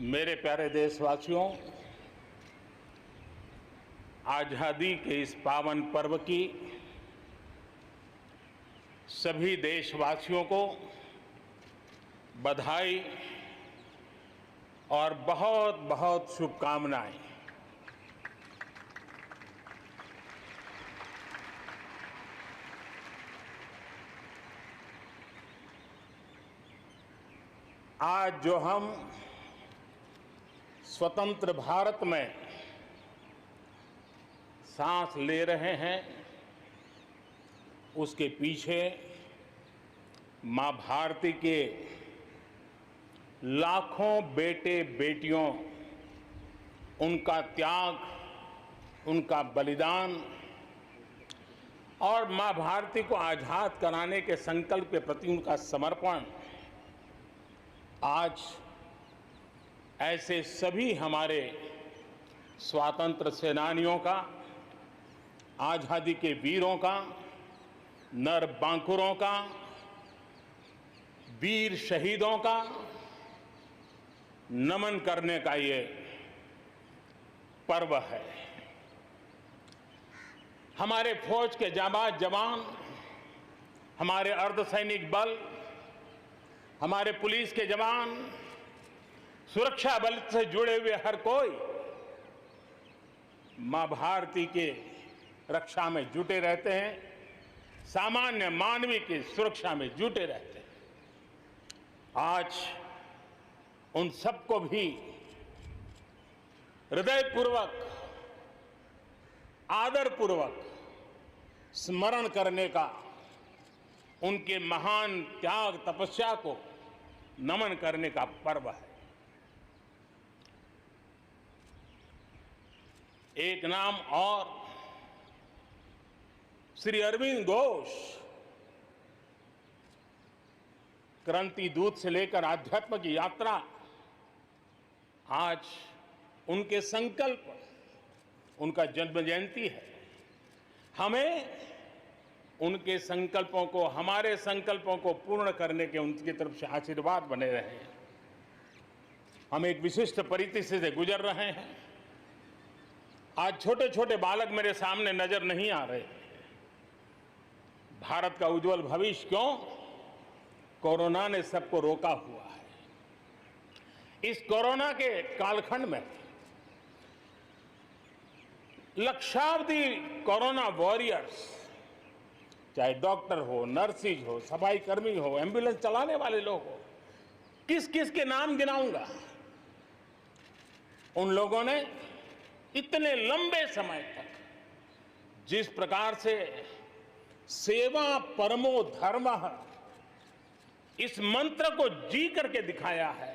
मेरे प्यारे देशवासियों, आज़ादी के इस पावन पर्व की सभी देशवासियों को बधाई और बहुत बहुत शुभकामनाएं। आज जो हम स्वतंत्र भारत में सांस ले रहे हैं, उसके पीछे मां भारती के लाखों बेटे बेटियों, उनका त्याग, उनका बलिदान और मां भारती को आजाद कराने के संकल्प के प्रति उनका समर्पण आज ऐसे सभी हमारे स्वातंत्र सेनानियों का, आज़ादी के वीरों का, नर बांकुरों का, वीर शहीदों का नमन करने का ये पर्व है। हमारे फौज के जाबाज जवान, हमारे अर्धसैनिक बल, हमारे पुलिस के जवान, सुरक्षा बल से जुड़े हुए हर कोई मां भारती के रक्षा में जुटे रहते हैं, सामान्य मानवीय की सुरक्षा में जुटे रहते हैं। आज उन सबको भी हृदयपूर्वक, आदरपूर्वक स्मरण करने का, उनके महान त्याग तपस्या को नमन करने का पर्व है। एक नाम और, श्री अरविंद घोष क्रांति दूत से लेकर आध्यात्म की यात्रा, आज उनके संकल्प, उनका जन्म जयंती है। हमें उनके संकल्पों को, हमारे संकल्पों को पूर्ण करने के उनकी तरफ से आशीर्वाद बने रहे। हम एक विशिष्ट परिस्थिति से गुजर रहे हैं। आज छोटे छोटे बालक मेरे सामने नजर नहीं आ रहे। भारत का उज्जवल भविष्य क्यों? कोरोना ने सबको रोका हुआ है। इस कोरोना के कालखंड में लक्षावधि कोरोना वॉरियर्स, चाहे डॉक्टर हो, नर्सिस हो, सफाई कर्मी हो, एम्बुलेंस चलाने वाले लोग हो, किस किस के नाम गिनाऊंगा। उन लोगों ने इतने लंबे समय तक जिस प्रकार से सेवा परमो धर्मः इस मंत्र को जी करके दिखाया है,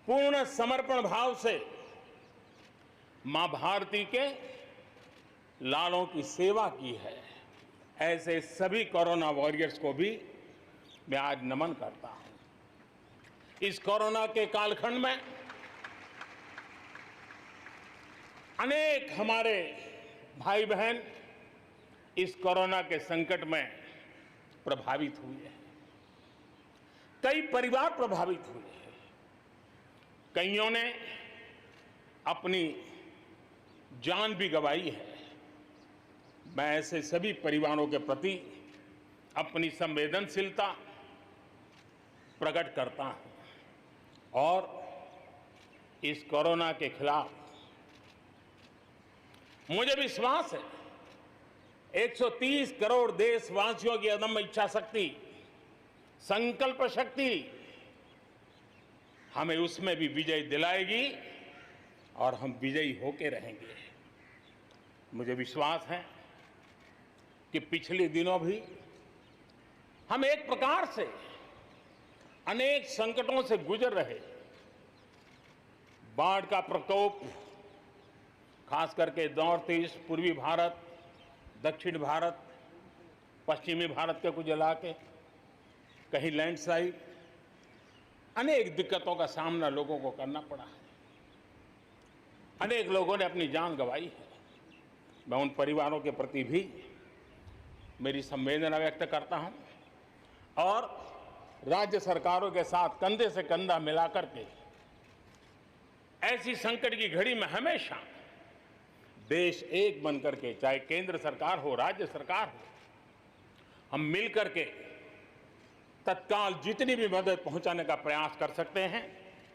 पूर्ण समर्पण भाव से मां भारती के लालों की सेवा की है, ऐसे सभी कोरोना वॉरियर्स को भी मैं आज नमन करता हूं। इस कोरोना के कालखंड में अनेक हमारे भाई बहन इस कोरोना के संकट में प्रभावित हुए हैं। कई परिवार प्रभावित हुए हैं। कईयों ने अपनी जान भी गंवाई है। मैं ऐसे सभी परिवारों के प्रति अपनी संवेदनशीलता प्रकट करता हूं और इस कोरोना के खिलाफ मुझे विश्वास है 130 करोड़ देशवासियों की अदम्य इच्छा शक्ति, संकल्प शक्ति हमें उसमें भी विजय दिलाएगी और हम विजयी होके रहेंगे। मुझे विश्वास है कि पिछले दिनों भी हम एक प्रकार से अनेक संकटों से गुजर रहे। बाढ़ का प्रकोप, खास करके नॉर्थ ईस्ट, पूर्वी भारत, दक्षिण भारत, पश्चिमी भारत के कुछ इलाके, कहीं लैंडस्लाइड, अनेक दिक्कतों का सामना लोगों को करना पड़ा है। अनेक लोगों ने अपनी जान गंवाई है। मैं उन परिवारों के प्रति भी मेरी संवेदना व्यक्त करता हूं और राज्य सरकारों के साथ कंधे से कंधा मिलाकर के ऐसी संकट की घड़ी में हमेशा देश एक बनकर के, चाहे केंद्र सरकार हो, राज्य सरकार हो, हम मिलकर के तत्काल जितनी भी मदद पहुंचाने का प्रयास कर सकते हैं,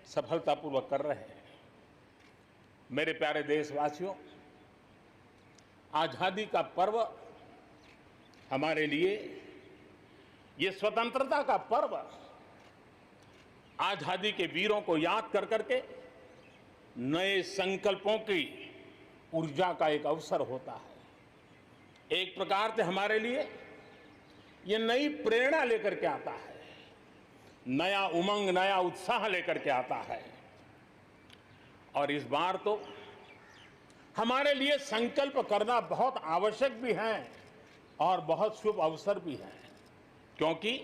सफलतापूर्वक कर रहे हैं। मेरे प्यारे देशवासियों, आजादी का पर्व हमारे लिए, ये स्वतंत्रता का पर्व आजादी के वीरों को याद कर करके नए संकल्पों की ऊर्जा का एक अवसर होता है। एक प्रकार से हमारे लिए ये नई प्रेरणा लेकर के आता है, नया उमंग, नया उत्साह लेकर के आता है। और इस बार तो हमारे लिए संकल्प करना बहुत आवश्यक भी है और बहुत शुभ अवसर भी है, क्योंकि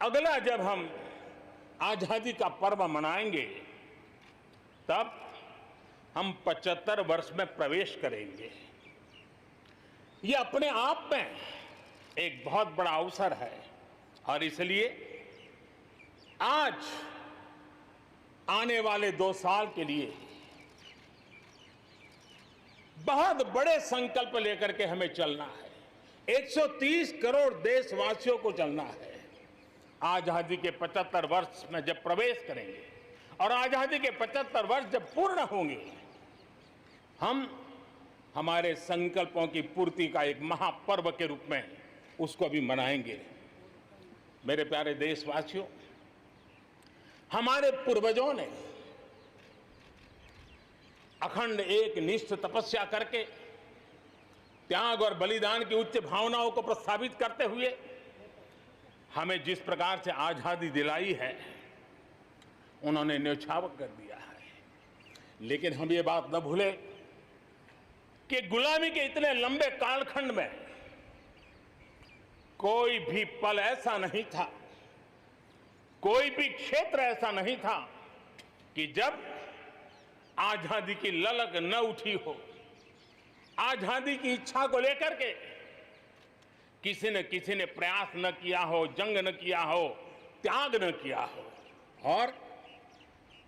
अगला जब हम आजादी का पर्व मनाएंगे तब हम 75 वर्ष में प्रवेश करेंगे। ये अपने आप में एक बहुत बड़ा अवसर है और इसलिए आज आने वाले 2 साल के लिए बहुत बड़े संकल्प लेकर के हमें चलना है। 130 करोड़ देशवासियों को चलना है। आजादी के 75 वर्ष में जब प्रवेश करेंगे और आजादी के 75 वर्ष जब पूर्ण होंगे, हम हमारे संकल्पों की पूर्ति का एक महापर्व के रूप में उसको भी मनाएंगे। मेरे प्यारे देशवासियों, हमारे पूर्वजों ने अखंड एक निष्ठ तपस्या करके त्याग और बलिदान की उच्च भावनाओं को प्रस्तावित करते हुए हमें जिस प्रकार से आजादी दिलाई है, उन्होंने न्यौछावर कर दिया है। लेकिन हम ये बात न भूलें कि गुलामी के इतने लंबे कालखंड में कोई भी पल ऐसा नहीं था, कोई भी क्षेत्र ऐसा नहीं था कि जब आजादी की ललक न उठी हो, आजादी की इच्छा को लेकर के किसी ने प्रयास न किया हो, जंग न किया हो, त्याग न किया हो और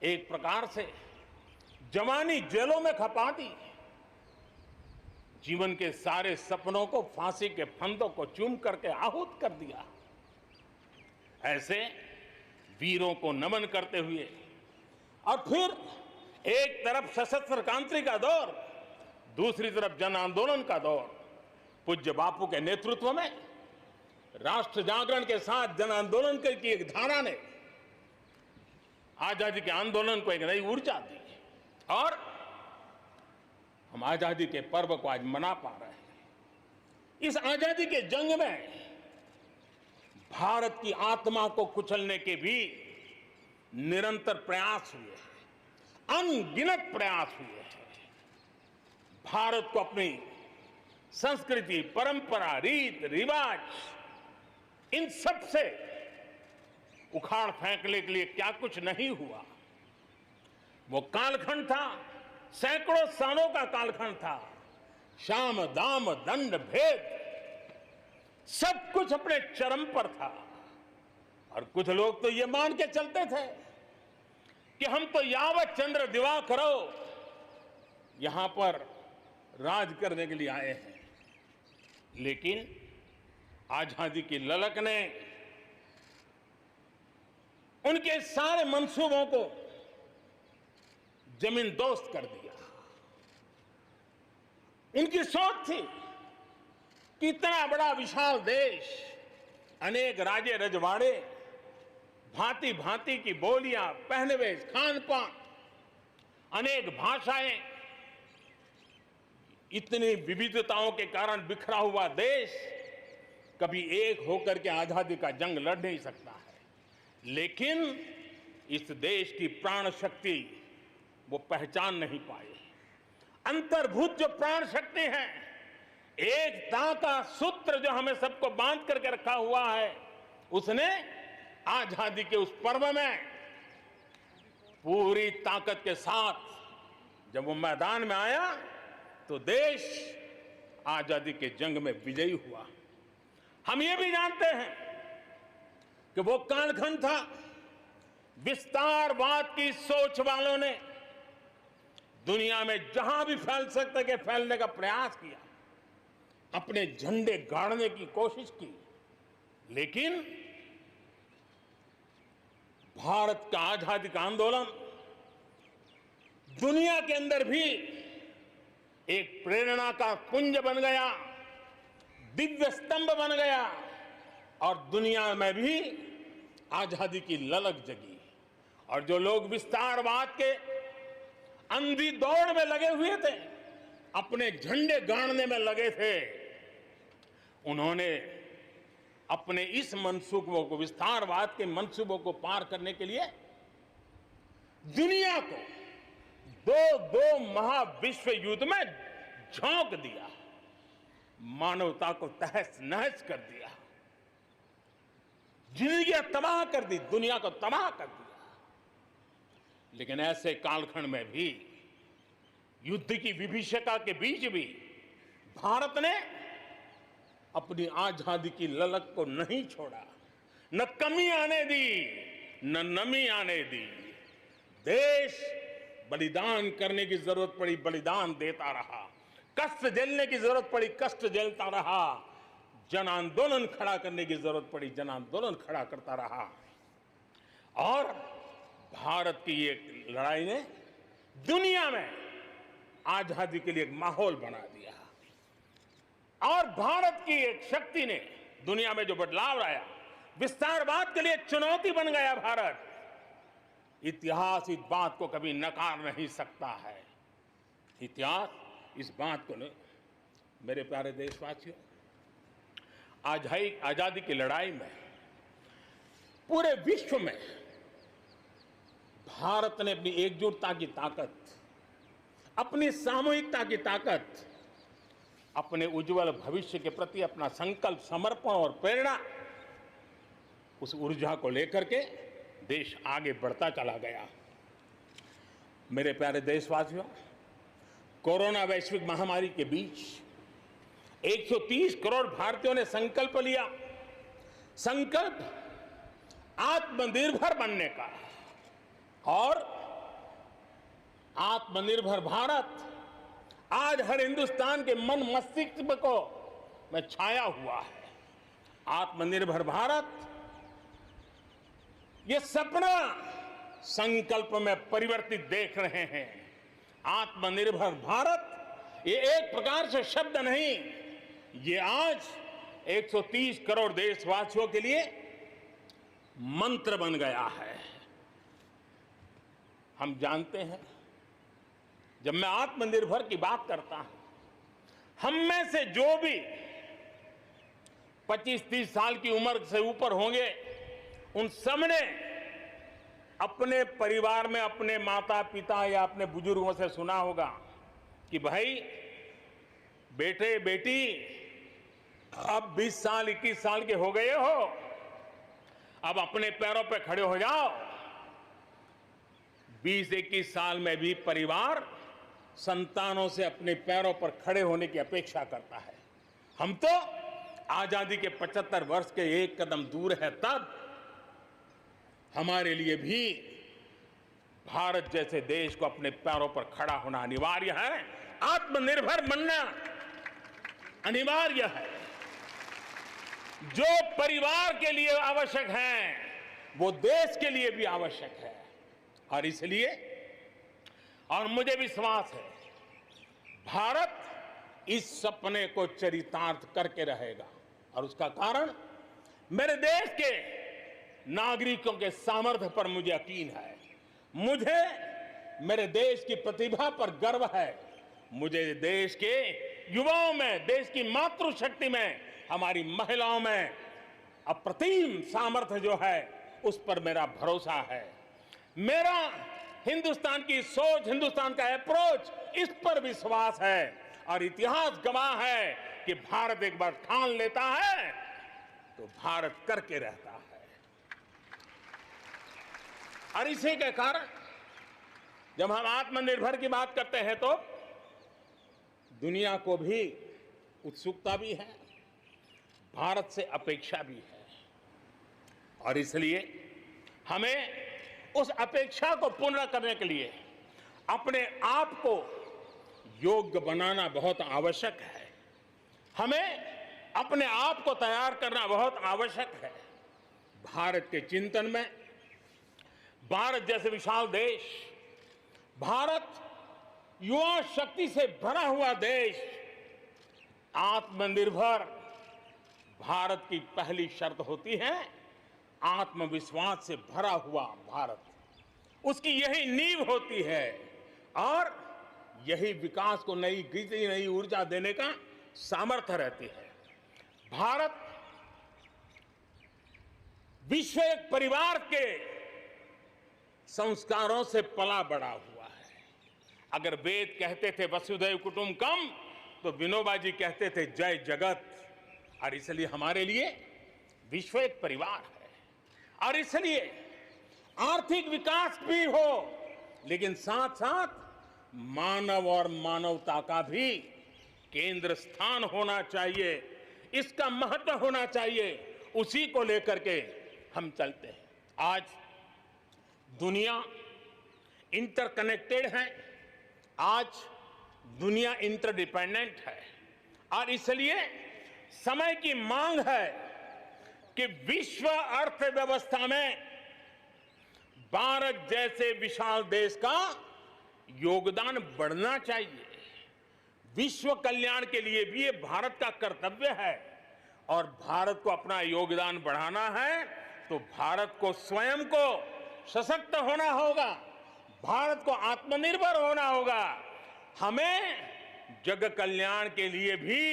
एक प्रकार से जवानी जेलों में खपा दी, जीवन के सारे सपनों को फांसी के फंदों को चूम करके आहूत कर दिया। ऐसे वीरों को नमन करते हुए और फिर एक तरफ सशस्त्र क्रांति का दौर, दूसरी तरफ जन आंदोलन का दौर, पूज्य बापू के नेतृत्व में राष्ट्र जागरण के साथ जन आंदोलन की एक धारा ने आजादी के आंदोलन को एक नई ऊर्जा दी और हम आजादी के पर्व को आज मना पा रहे हैं। इस आजादी के जंग में भारत की आत्मा को कुचलने के भी निरंतर प्रयास हुए हैं, अनगिनत प्रयास हुए हैं। भारत को अपनी संस्कृति, परंपरा, रीत रिवाज, इन सब से उखाड़ फेंकने के लिए क्या कुछ नहीं हुआ। वो कालखंड था, सैकड़ों सालों का कालखंड था। शाम दाम दंड भेद सब कुछ अपने चरम पर था और कुछ लोग तो ये मान के चलते थे कि हम तो यावत चंद्र दिवाकरो यहां पर राज करने के लिए आए हैं। लेकिन आजादी की ललक ने उनके सारे मंसूबों को जमीन दोस्त कर दिया। उनकी सोच थी कि इतना बड़ा विशाल देश, अनेक राजे रजवाड़े, भांति भांति की बोलियां, पहनवेश, खान पान, अनेक भाषाएं, इतनी विविधताओं के कारण बिखरा हुआ देश कभी एक होकर के आजादी का जंग लड़ नहीं सकता है। लेकिन इस देश की प्राण शक्ति वो पहचान नहीं पाए। अंतर्भूत जो प्राण शक्ति है, एकता का सूत्र जो हमें सबको बांध करके रखा हुआ है, उसने आजादी के उस पर्व में पूरी ताकत के साथ जब वो मैदान में आया तो देश आजादी के जंग में विजयी हुआ। हम ये भी जानते हैं कि वो कालखंड था विस्तारवाद की सोच वालों ने दुनिया में जहां भी फैल सकते के फैलने का प्रयास किया, अपने झंडे गाड़ने की कोशिश की, लेकिन भारत का आजादी का आंदोलन दुनिया के अंदर भी एक प्रेरणा का पुंज बन गया, दिव्य स्तंभ बन गया और दुनिया में भी आजादी की ललक जगी। और जो लोग विस्तारवाद के अंधी दौड़ में लगे हुए थे, अपने झंडे गाड़ने में लगे थे, उन्होंने अपने इस मंसूबों को, विस्तारवाद के मंसूबों को पार करने के लिए दुनिया को दो महाविश्व युद्ध में झोंक दिया, मानवता को तहस नहस कर दिया, जिंदगियां तबाह कर दी, दुनिया को तबाह कर दिया। लेकिन ऐसे कालखंड में भी, युद्ध की विभीषिका के बीच भी भारत ने अपनी आजादी की ललक को नहीं छोड़ा, न कमी आने दी, न नमी आने दी। देश बलिदान करने की जरूरत पड़ी, बलिदान देता रहा, कष्ट झेलने की जरूरत पड़ी, कष्ट झेलता रहा, जन आंदोलन खड़ा करने की जरूरत पड़ी, जन आंदोलन खड़ा करता रहा। और भारत की ये लड़ाई ने दुनिया में आजादी के लिए एक माहौल बना दिया। और भारत की एक शक्ति ने दुनिया में जो बदलाव लाया, विस्तारवाद के लिए चुनौती बन गया भारत। इतिहास इस बात को कभी नकार नहीं सकता है। इतिहास इस बात को नहीं। मेरे प्यारे देशवासियों, आजादी की लड़ाई में पूरे विश्व में भारत ने अपनी एकजुटता की ताकत, अपनी सामूहिकता की ताकत, अपने उज्जवल भविष्य के प्रति अपना संकल्प, समर्पण और प्रेरणा, उस ऊर्जा को लेकर के देश आगे बढ़ता चला गया। मेरे प्यारे देशवासियों, कोरोना वैश्विक महामारी के बीच 130 करोड़ भारतीयों ने संकल्प लिया, संकल्प आत्मनिर्भर बनने का। और आत्मनिर्भर भारत आज हर हिंदुस्तान के मन मस्तिष्क को में छाया हुआ है। आत्मनिर्भर भारत, ये सपना संकल्प में परिवर्तित देख रहे हैं। आत्मनिर्भर भारत ये एक प्रकार से शब्द नहीं, ये आज 130 करोड़ देशवासियों के लिए मंत्र बन गया है। हम जानते हैं, जब मैं आत्मनिर्भर की बात करता हूं, हम में से जो भी 25-30 साल की उम्र से ऊपर होंगे, उन सब ने अपने परिवार में अपने माता पिता या अपने बुजुर्गों से सुना होगा कि भाई, बेटे बेटी, अब 20 साल 21 साल के हो गए हो, अब अपने पैरों पे खड़े हो जाओ। 20-21 साल में भी परिवार संतानों से अपने पैरों पर खड़े होने की अपेक्षा करता है। हम तो आजादी के 75 वर्ष के एक कदम दूर है, तब हमारे लिए भी भारत जैसे देश को अपने पैरों पर खड़ा होना अनिवार्य है। आत्मनिर्भर बनना अनिवार्य है। जो परिवार के लिए आवश्यक है, वो देश के लिए भी आवश्यक है। और इसलिए, और मुझे विश्वास है, भारत इस सपने को चरितार्थ करके रहेगा। और उसका कारण मेरे देश के नागरिकों के सामर्थ्य पर मुझे यकीन है। मुझे मेरे देश की प्रतिभा पर गर्व है। मुझे देश के युवाओं में, देश की मातृशक्ति में, हमारी महिलाओं में अप्रतिम सामर्थ्य जो है, उस पर मेरा भरोसा है। मेरा हिंदुस्तान की सोच, हिंदुस्तान का अप्रोच, इस पर विश्वास है। और इतिहास गवाह है कि भारत एक बार ठान लेता है तो भारत करके रहता है। और इसी के कारण जब हम आत्मनिर्भर की बात करते हैं तो दुनिया को भी उत्सुकता भी है, भारत से अपेक्षा भी है। और इसलिए हमें उस अपेक्षा को पूर्ण करने के लिए अपने आप को योग्य बनाना बहुत आवश्यक है। हमें अपने आप को तैयार करना बहुत आवश्यक है। भारत के चिंतन में भारत जैसे विशाल देश, भारत युवा शक्ति से भरा हुआ देश, आत्मनिर्भर भारत की पहली शर्त होती है आत्मविश्वास से भरा हुआ भारत। उसकी यही नींव होती है और यही विकास को नई गति, नई ऊर्जा देने का सामर्थ्य रहती है। भारत विश्व एक परिवार के संस्कारों से पला बड़ा हुआ है। अगर वेद कहते थे वसुधैव कुटुंबकम, तो विनोबा जी कहते थे जय जगत। और इसलिए हमारे लिए विश्व एक परिवार है। और इसलिए आर्थिक विकास भी हो, लेकिन साथ साथ मानव और मानवता का भी केंद्र स्थान होना चाहिए, इसका महत्व होना चाहिए। उसी को लेकर के हम चलते हैं। आज दुनिया इंटरकनेक्टेड है, आज दुनिया इंटरडिपेंडेंट है और इसलिए समय की मांग है कि विश्व अर्थव्यवस्था में भारत जैसे विशाल देश का योगदान बढ़ना चाहिए। विश्व कल्याण के लिए भी ये भारत का कर्तव्य है और भारत को अपना योगदान बढ़ाना है तो भारत को स्वयं को सशक्त होना होगा, भारत को आत्मनिर्भर होना होगा। हमें जग कल्याण के लिए भी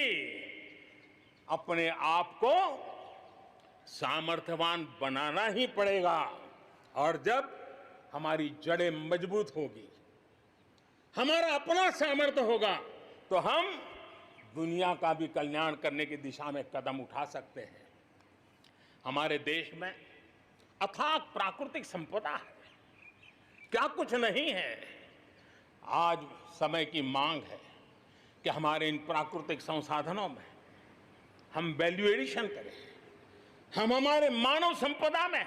अपने आप को सामर्थ्यवान बनाना ही पड़ेगा। और जब हमारी जड़ें मजबूत होगी, हमारा अपना सामर्थ्य होगा, तो हम दुनिया का भी कल्याण करने की दिशा में कदम उठा सकते हैं। हमारे देश में अथाक प्राकृतिक संपदा है, क्या कुछ नहीं है। आज समय की मांग है कि हमारे इन प्राकृतिक संसाधनों में हम वैल्यू एडिशन करें, हम हमारे मानव संपदा में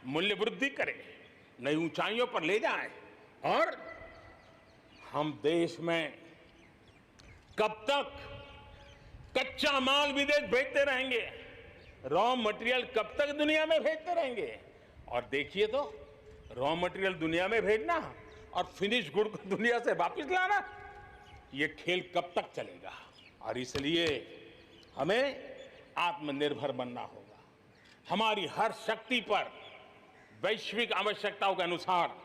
मूल्य वृद्धि करें, नई ऊंचाइयों पर ले जाएं। और हम देश में कब तक कच्चा माल विदेश भेजते रहेंगे, रॉ मटेरियल कब तक दुनिया में भेजते रहेंगे। और देखिए तो रॉ मटेरियल दुनिया में भेजना और फिनिश गुड को दुनिया से वापस लाना, ये खेल कब तक चलेगा। और इसलिए हमें आत्मनिर्भर बनना होगा। हमारी हर शक्ति पर वैश्विक आवश्यकताओं के अनुसार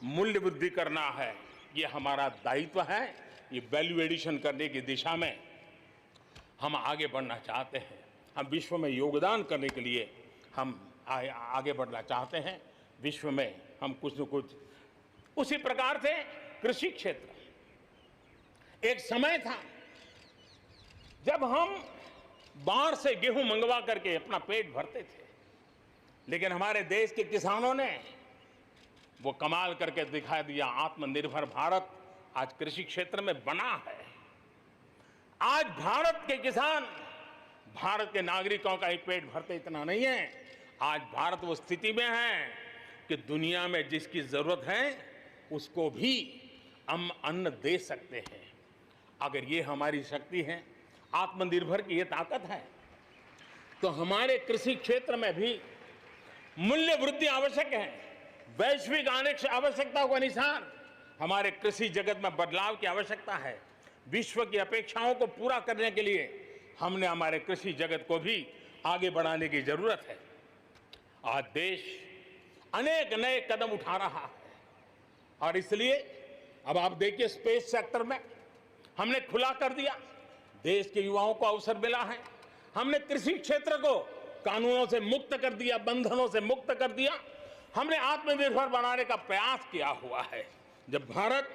मूल्य वृद्धि करना है, ये हमारा दायित्व है। ये वैल्यू एडिशन करने की दिशा में हम आगे बढ़ना चाहते हैं। हम विश्व में योगदान करने के लिए हम आगे बढ़ना चाहते हैं। विश्व में हम कुछ न कुछ, उसी प्रकार से कृषि क्षेत्र, एक समय था जब हम बाहर से गेहूं मंगवा करके अपना पेट भरते थे, लेकिन हमारे देश के किसानों ने वो कमाल करके दिखा दिया। आत्मनिर्भर भारत आज कृषि क्षेत्र में बना है। आज भारत के किसान, भारत के नागरिकों का ही पेट भरते इतना नहीं है, आज भारत वो स्थिति में है कि दुनिया में जिसकी जरूरत है उसको भी हम अन्न दे सकते हैं। अगर ये हमारी शक्ति है, आत्मनिर्भर की ये ताकत है, तो हमारे कृषि क्षेत्र में भी मूल्य वृद्धि आवश्यक है। वैश्विक आवश्यकताओं के अनुसार हमारे कृषि जगत में बदलाव की आवश्यकता है। विश्व की अपेक्षाओं को पूरा करने के लिए हमने हमारे कृषि जगत को भी आगे बढ़ाने की जरूरत है। आज देश अनेक नए कदम उठा रहा है और इसलिए अब आप देखिए स्पेस सेक्टर में हमने खुला कर दिया, देश के युवाओं को अवसर मिला है। हमने कृषि क्षेत्र को कानूनों से मुक्त कर दिया, बंधनों से मुक्त कर दिया। हमने आत्मनिर्भर बनाने का प्रयास किया हुआ है। जब भारत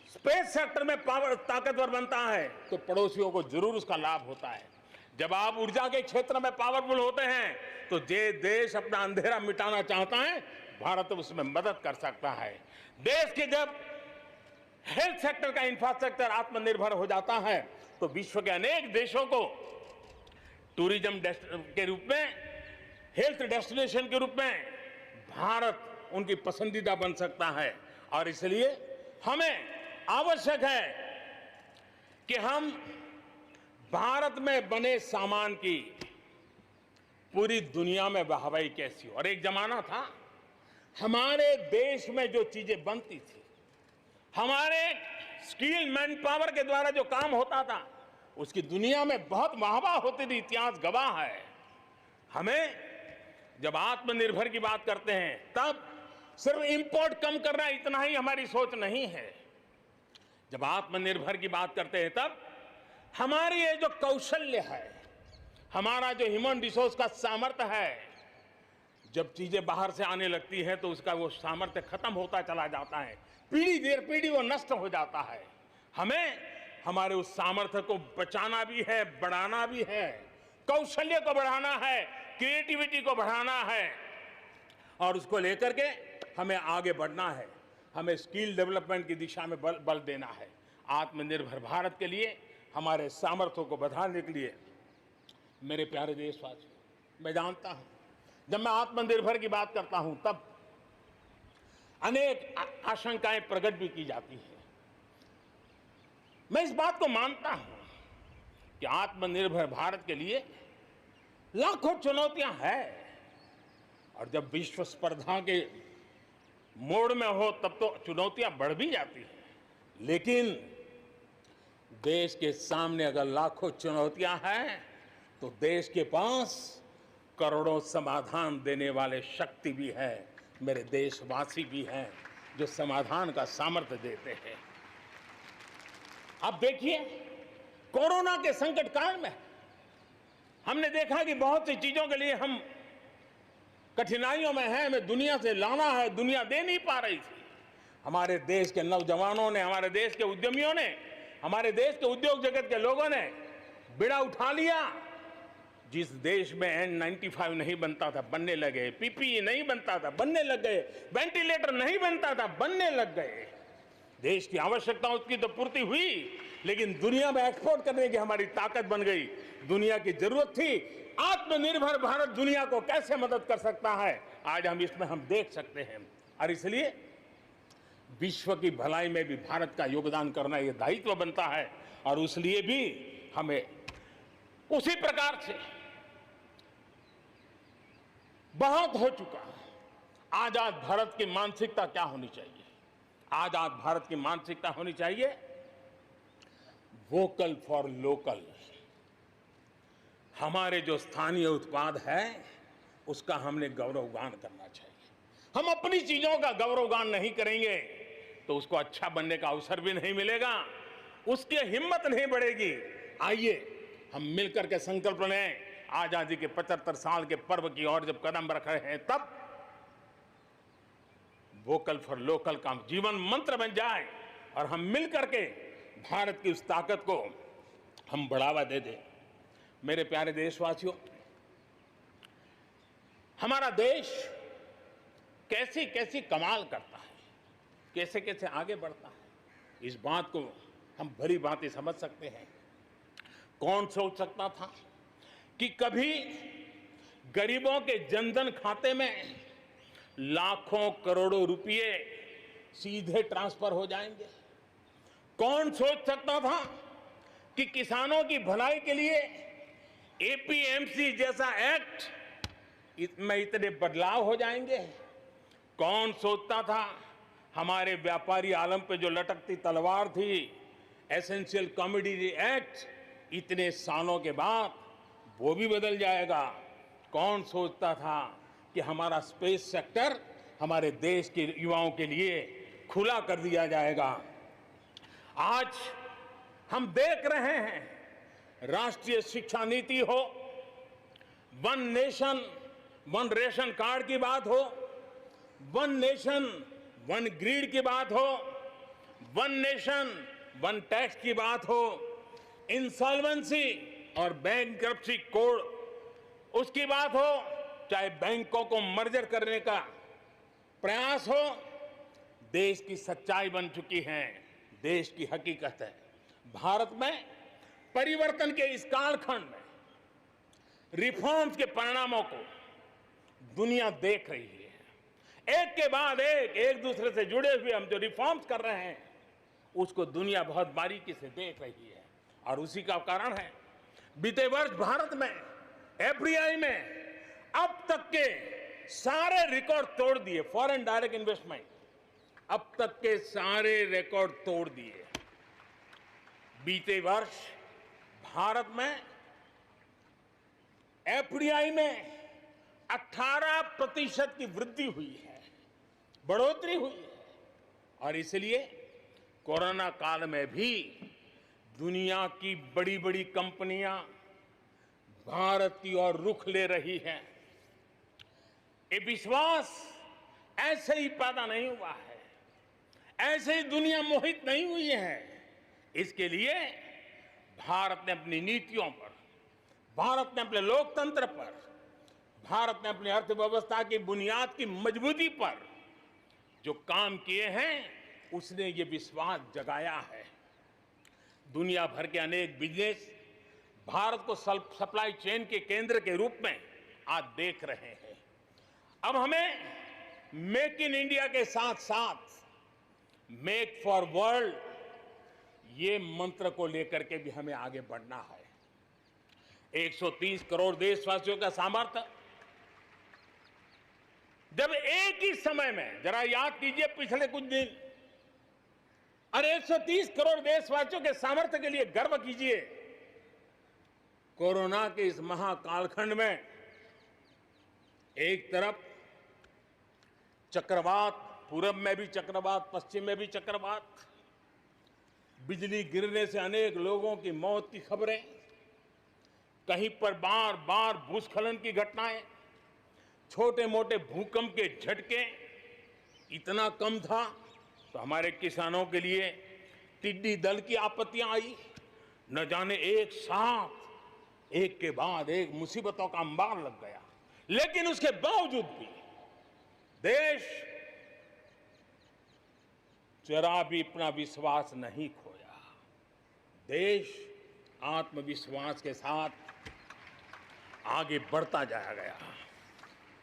स्पेस सेक्टर में ताकतवर बनता है तो पड़ोसियों को जरूर उसका लाभ होता है। जब आप ऊर्जा के क्षेत्र में पावरफुल होते हैं तो जे देश अपना अंधेरा मिटाना चाहता है, भारत उसमें मदद कर सकता है। देश के जब हेल्थ सेक्टर का इंफ्रास्ट्रक्चर आत्मनिर्भर हो जाता है तो विश्व के अनेक देशों को टूरिज्म के रूप में, हेल्थ डेस्टिनेशन के रूप में भारत उनकी पसंदीदा बन सकता है। और इसलिए हमें आवश्यक है कि हम भारत में बने सामान की पूरी दुनिया में वाहवाही कैसी हो। और एक जमाना था हमारे देश में जो चीजें बनती थी, हमारे स्किल मैन पावर के द्वारा जो काम होता था, उसकी दुनिया में बहुत वाहवाह होती थी, इतिहास गवाह है। हमें जब आत्मनिर्भर की बात करते हैं तब सिर्फ इंपोर्ट कम करना इतना ही हमारी सोच नहीं है। जब आत्मनिर्भर की बात करते हैं तब हमारी ये जो कौशल्य है, हमारा जो ह्यूमन रिसोर्स का सामर्थ्य है, जब चीजें बाहर से आने लगती हैं तो उसका वो सामर्थ्य खत्म होता चला जाता है, पीढ़ी दर पीढ़ी वो नष्ट हो जाता है। हमें हमारे उस सामर्थ्य को बचाना भी है, बढ़ाना भी है, कौशल्य को बढ़ाना है, क्रिएटिविटी को बढ़ाना है और उसको लेकर के हमें आगे बढ़ना है। हमें स्किल डेवलपमेंट की दिशा में बल देना है। आत्मनिर्भर भारत के लिए, हमारे सामर्थ्य को बढ़ाने के लिए मेरे प्यारे देशवासियों, मैं जानता हूं जब मैं आत्मनिर्भर की बात करता हूं तब अनेक आशंकाएं प्रकट भी की जाती हैं। मैं इस बात को मानता हूं कि आत्मनिर्भर भारत के लिए लाखों चुनौतियां हैं और जब विश्व स्पर्धा के मोड़ में हो तब तो चुनौतियां बढ़ भी जाती हैं। लेकिन देश के सामने अगर लाखों चुनौतियां हैं तो देश के पास करोड़ों समाधान देने वाले शक्ति भी है, मेरे देशवासी भी हैं जो समाधान का सामर्थ्य देते हैं। अब देखिए, कोरोना के संकट काल में हमने देखा कि बहुत सी चीजों के लिए हम कठिनाइयों में हैं, हमें दुनिया से लाना है, दुनिया दे नहीं पा रही थी। हमारे देश के नौजवानों ने, हमारे देश के उद्यमियों ने, हमारे देश के उद्योग जगत के लोगों ने बीड़ा उठा लिया। जिस देश में N95 नहीं बनता था बनने लगे, PPE नहीं बनता था बनने लग गए, वेंटिलेटर नहीं बनता था बनने लग गए। देश की आवश्यकताओं की तो पूर्ति हुई, लेकिन दुनिया में एक्सपोर्ट करने की हमारी ताकत बन गई। दुनिया की जरूरत थी आत्मनिर्भर भारत दुनिया को कैसे मदद कर सकता है, आज हम इसमें हम देख सकते हैं। और इसलिए विश्व की भलाई में भी भारत का योगदान करना ये दायित्व बनता है और उसलिए भी हमें उसी प्रकार से बहुत हो चुका है। आजाद भारत की मानसिकता क्या होनी चाहिए? आजाद भारत की मानसिकता होनी चाहिए वोकल फॉर लोकल। हमारे जो स्थानीय उत्पाद है उसका हमने गौरवगान करना चाहिए। हम अपनी चीजों का गौरवगान नहीं करेंगे तो उसको अच्छा बनने का अवसर भी नहीं मिलेगा, उसकी हिम्मत नहीं बढ़ेगी। आइए हम मिलकर के संकल्प लें, आजादी के 75 साल के पर्व की ओर जब कदम रख रहे हैं तब वोकल फॉर लोकल का जीवन मंत्र बन जाए और हम मिलकर के भारत की उस ताकत को हम बढ़ावा दे दें। मेरे प्यारे देशवासियों, हमारा देश कैसी कैसी कमाल करता है, कैसे कैसे आगे बढ़ता है, इस बात को हम भली भांति समझ सकते हैं। कौन सोच सकता था कि कभी गरीबों के जनधन खाते में लाखों करोड़ों रुपए सीधे ट्रांसफर हो जाएंगे? कौन सोच सकता था कि किसानों की भलाई के लिए एपीएमसी जैसा एक्ट में इतने बदलाव हो जाएंगे? कौन सोचता था हमारे व्यापारी आलम पे जो लटकती तलवार थी, एसेंशियल कमोडिटी एक्ट, इतने सालों के बाद वो भी बदल जाएगा? कौन सोचता था कि हमारा स्पेस सेक्टर हमारे देश के युवाओं के लिए खुला कर दिया जाएगा? आज हम देख रहे हैं राष्ट्रीय शिक्षा नीति हो, one nation one ration card की बात हो, वन नेशन वन ग्रिड की बात हो, वन नेशन वन टैक्स की बात हो, इंसॉल्वेंसी और बैंकरप्सी कोड उसकी बात हो, चाहे बैंकों को मर्जर करने का प्रयास हो, देश की सच्चाई बन चुकी है, देश की हकीकत है। भारत में परिवर्तन के इस कालखंड में रिफॉर्म्स के परिणामों को दुनिया देख रही है। एक के बाद एक दूसरे से जुड़े हुए हम जो रिफॉर्म्स कर रहे हैं उसको दुनिया बहुत बारीकी से देख रही है। और उसी का कारण है बीते वर्ष भारत में एफडीआई में अब तक के सारे रिकॉर्ड तोड़ दिए। फॉरेन डायरेक्ट इन्वेस्टमेंट अब तक के सारे रिकॉर्ड तोड़ दिए। बीते वर्ष भारत में एफडीआई में 18% की वृद्धि हुई है, बढ़ोतरी हुई है। और इसलिए कोरोना काल में भी दुनिया की बड़ी बड़ी कंपनियां भारत की ओर रुख ले रही हैं। ये विश्वास ऐसे ही पैदा नहीं हुआ है, ऐसे ही दुनिया मोहित नहीं हुई है। इसके लिए भारत ने अपनी नीतियों पर, भारत ने अपने लोकतंत्र पर, भारत ने अपनी अर्थव्यवस्था की बुनियाद की मजबूती पर जो काम किए हैं उसने ये विश्वास जगाया है। दुनिया भर के अनेक बिजनेस भारत को सप्लाई चेन के केंद्र के रूप में आज देख रहे हैं। अब हमें मेक इन इंडिया के साथ साथ मेक फॉर वर्ल्ड ये मंत्र को लेकर के भी हमें आगे बढ़ना है। 130 करोड़ देशवासियों का सामर्थ्य, जब एक ही समय में, जरा याद कीजिए पिछले कुछ दिन, और 130 करोड़ देशवासियों के सामर्थ्य के लिए गर्व कीजिए। कोरोना के इस महाकालखंड में एक तरफ चक्रवात, पूरब में भी चक्रवात, पश्चिम में भी चक्रवात, बिजली गिरने से अनेक लोगों की मौत की खबरें, कहीं पर बार बार भूस्खलन की घटनाएं, छोटे मोटे भूकंप के झटके। इतना कम था तो हमारे किसानों के लिए टिड्डी दल की आपत्तियां आई। न जाने एक साथ एक के बाद एक मुसीबतों का अंबार लग गया। लेकिन उसके बावजूद भी देश जरा भी अपना विश्वास नहीं खोया। देश आत्मविश्वास के साथ आगे बढ़ता जाया गया।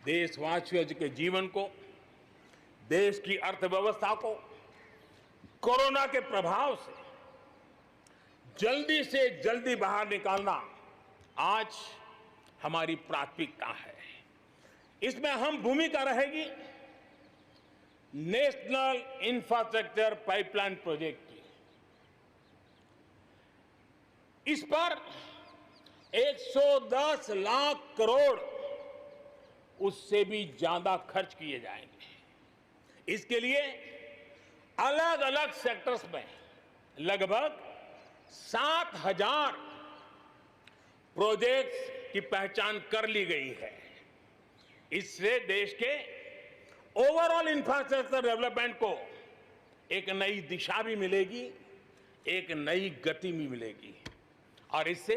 देशवासियों के जीवन को, देश की अर्थव्यवस्था को कोरोना के प्रभाव से जल्दी से जल्दी बाहर निकालना आज हमारी प्राथमिकता है। इसमें अहम भूमिका रहेगी नेशनल इंफ्रास्ट्रक्चर पाइपलाइन प्रोजेक्ट की। इस पर 110 लाख करोड़, उससे भी ज्यादा खर्च किए जाएंगे। इसके लिए अलग अलग सेक्टर्स में लगभग 7,000 प्रोजेक्ट्स की पहचान कर ली गई है। इससे देश के ओवरऑल इंफ्रास्ट्रक्चर डेवलपमेंट को एक नई दिशा भी मिलेगी, एक नई गति भी मिलेगी। और इससे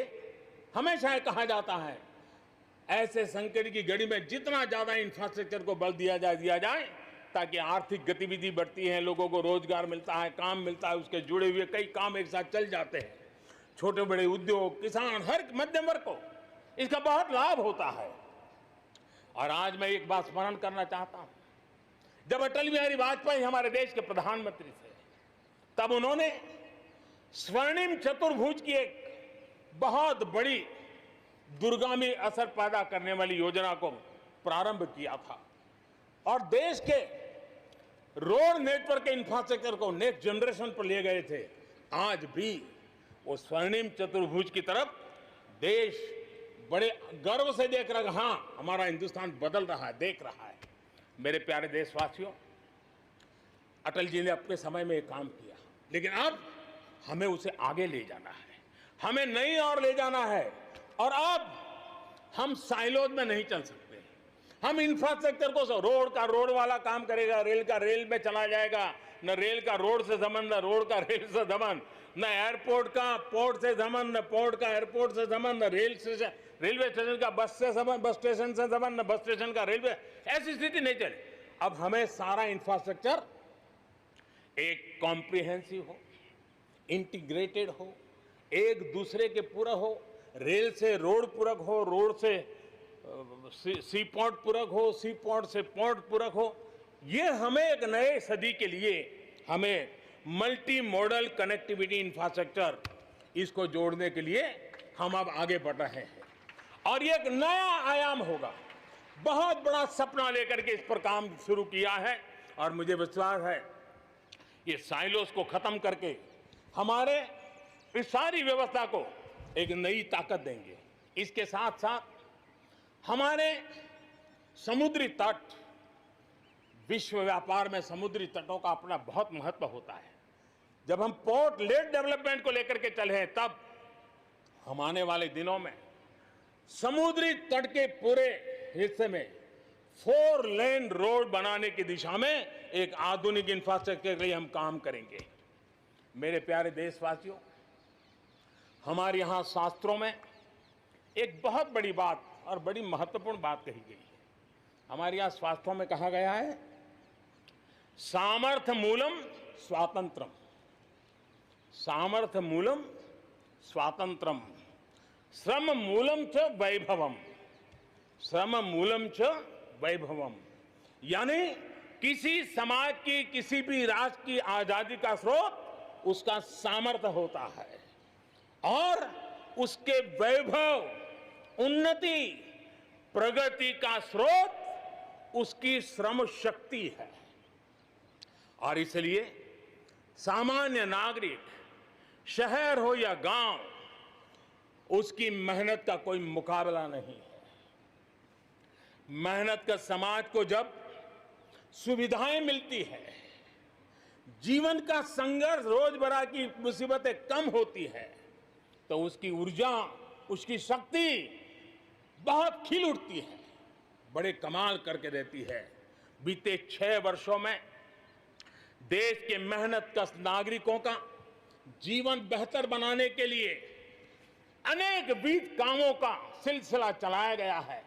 हमेशा कहा जाता है, ऐसे संकट की घड़ी में जितना ज्यादा इंफ्रास्ट्रक्चर को बल दिया जाए ताकि आर्थिक गतिविधि बढ़ती है, लोगों को रोजगार मिलता है, काम मिलता है, उसके जुड़े हुए कई काम एक साथ चल जाते हैं। छोटे बड़े उद्योग, किसान, हर मध्यम वर्ग को इसका बहुत लाभ होता है। और आज मैं एक बात स्मरण करना चाहता हूं, जब अटल बिहारी वाजपेयी हमारे देश के प्रधानमंत्री थे, तब उन्होंने स्वर्णिम चतुर्भुज की एक बहुत बड़ी दूरगामी असर पैदा करने वाली योजना को प्रारंभ किया था और देश के रोड नेटवर्क के इंफ्रास्ट्रक्चर को नेक्स्ट जनरेशन पर ले गए थे। आज भी वो स्वर्णिम चतुर्भुज की तरफ देश बड़े गर्व से देख रहा है। हाँ, हमारा हिंदुस्तान बदल रहा है, देख रहा है। मेरे प्यारे देशवासियों, अटल जी ने अपने समय में एक काम किया, लेकिन अब हमें उसे आगे ले जाना है, हमें नई ओर ले जाना है। और अब हम साइलोज में नहीं चल सकते। हम इंफ्रास्ट्रक्चर को, रोड का रोड वाला काम करेगा, रेल का रेल में चला जाएगा, न रेल का रोड से संबंध, न रोड का रेल से संबंध, न एयरपोर्ट का पोर्ट से संबंध, न पोर्ट का एयरपोर्ट से संबंध, न रेलवे स्टेशन का बस से संबंध, बस स्टेशन से संबंध, न बस स्टेशन का रेलवे। ऐसी स्थिति नहीं चले। अब हमें सारा इंफ्रास्ट्रक्चर एक कॉम्प्रिहेंसिव हो, इंटीग्रेटेड हो, एक दूसरे के पूरक हो। रेल से रोड पूरक हो, रोड से सी पोर्ट पूरक हो, सी पोर्ट से पोर्ट पूरक हो। ये हमें एक नए सदी के लिए हमें मल्टी मॉडल कनेक्टिविटी इंफ्रास्ट्रक्चर इसको जोड़ने के लिए हम अब आगे बढ़ रहे हैं और ये एक नया आयाम होगा। बहुत बड़ा सपना लेकर के इस पर काम शुरू किया है और मुझे विश्वास है ये साइलोस को खत्म करके हमारे इस सारी व्यवस्था को एक नई ताकत देंगे। इसके साथ साथ हमारे समुद्री तट, विश्व व्यापार में समुद्री तटों का अपना बहुत महत्व होता है। जब हम पोर्ट लेड डेवलपमेंट को लेकर के चले हैं तब हम आने वाले दिनों में समुद्री तट के पूरे हिस्से में 4 लेन रोड बनाने की दिशा में एक आधुनिक इंफ्रास्ट्रक्चर के लिए हम काम करेंगे। मेरे प्यारे देशवासियों, हमारे यहाँ शास्त्रों में एक बहुत बड़ी बात और बड़ी महत्वपूर्ण बात कही गई है। हमारे यहाँ शास्त्रों में कहा गया है, सामर्थ्य मूलम स्वातंत्रम, सामर्थ्य मूलम स्वातंत्रम, श्रम मूलम च वैभवम, श्रम मूलम च वैभवम। यानी किसी समाज की, किसी भी राष्ट्र की आजादी का स्रोत उसका सामर्थ्य होता है और उसके वैभव, उन्नति, प्रगति का स्रोत उसकी श्रम शक्ति है। और इसलिए सामान्य नागरिक, शहर हो या गांव, उसकी मेहनत का कोई मुकाबला नहीं है। मेहनत का समाज को जब सुविधाएं मिलती है, जीवन का संघर्ष, रोजमर्रा की मुसीबतें कम होती है, तो उसकी ऊर्जा, उसकी शक्ति बहुत खिल उठती है, बड़े कमाल करके देती है। बीते 6 वर्षों में देश के मेहनत कश नागरिकों का जीवन बेहतर बनाने के लिए अनेक विविध कामों का सिलसिला चलाया गया है,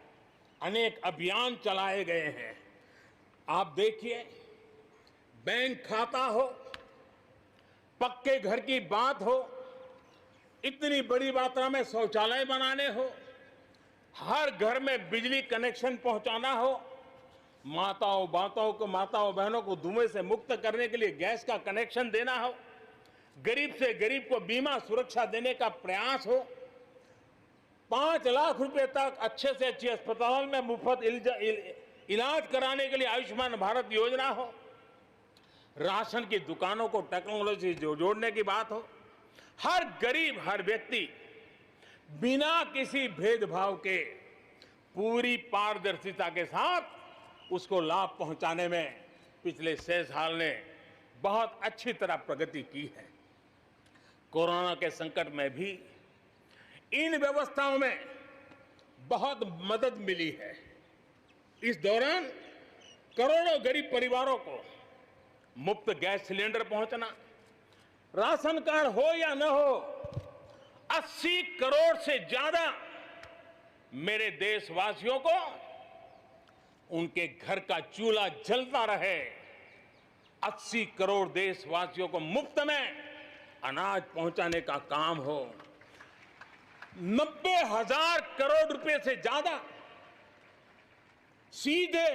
अनेक अभियान चलाए गए हैं। आप देखिए, बैंक खाता हो, पक्के घर की बात हो, इतनी बड़ी मात्रा में शौचालय बनाने हो, हर घर में बिजली कनेक्शन पहुंचाना हो, माताओं बहनों को धुएं से मुक्त करने के लिए गैस का कनेक्शन देना हो, गरीब से गरीब को बीमा सुरक्षा देने का प्रयास हो, 5 लाख रुपए तक अच्छे से अच्छे अस्पताल में मुफ्त इलाज कराने के लिए आयुष्मान भारत योजना हो, राशन की दुकानों को टेक्नोलॉजी से जोड़ने की बात हो, हर गरीब, हर व्यक्ति बिना किसी भेदभाव के पूरी पारदर्शिता के साथ उसको लाभ पहुंचाने में पिछले 6 साल ने बहुत अच्छी तरह प्रगति की है। कोरोना के संकट में भी इन व्यवस्थाओं में बहुत मदद मिली है। इस दौरान करोड़ों गरीब परिवारों को मुफ्त गैस सिलेंडर पहुंचना, राशन कार्ड हो या न हो, 80 करोड़ से ज्यादा मेरे देशवासियों को उनके घर का चूल्हा जलता रहे, 80 करोड़ देशवासियों को मुफ्त में अनाज पहुंचाने का काम हो, 90,000 करोड़ रुपए से ज्यादा सीधे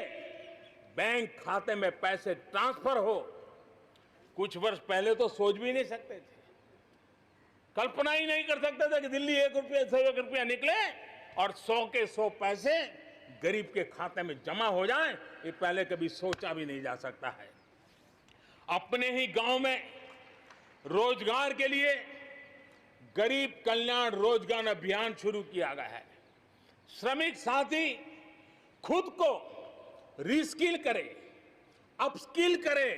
बैंक खाते में पैसे ट्रांसफर हो। कुछ वर्ष पहले तो सोच भी नहीं सकते थे, कल्पना ही नहीं कर सकते थे कि दिल्ली 1 रुपये से 1 रुपया निकले और 100 के 100 पैसे गरीब के खाते में जमा हो जाए, ये पहले कभी सोचा भी नहीं जा सकता है। अपने ही गांव में रोजगार के लिए गरीब कल्याण रोजगार अभियान शुरू किया गया है। श्रमिक साथी खुद को रिस्किल करे, अपस्किल करे,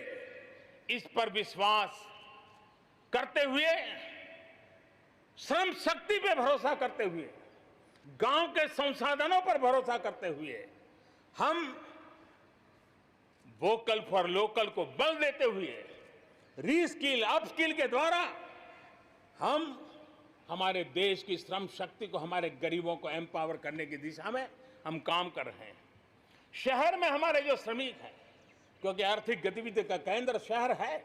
इस पर विश्वास करते हुए, श्रम शक्ति पे भरोसा करते हुए, गांव के संसाधनों पर भरोसा करते हुए, हम वोकल फॉर लोकल को बल देते हुए, रीस्किल, अपस्किल के द्वारा हम हमारे देश की श्रम शक्ति को, हमारे गरीबों को एम्पावर करने की दिशा में हम काम कर रहे हैं। शहर में हमारे जो श्रमिक हैं, क्योंकि आर्थिक गतिविधि का केंद्र शहर है,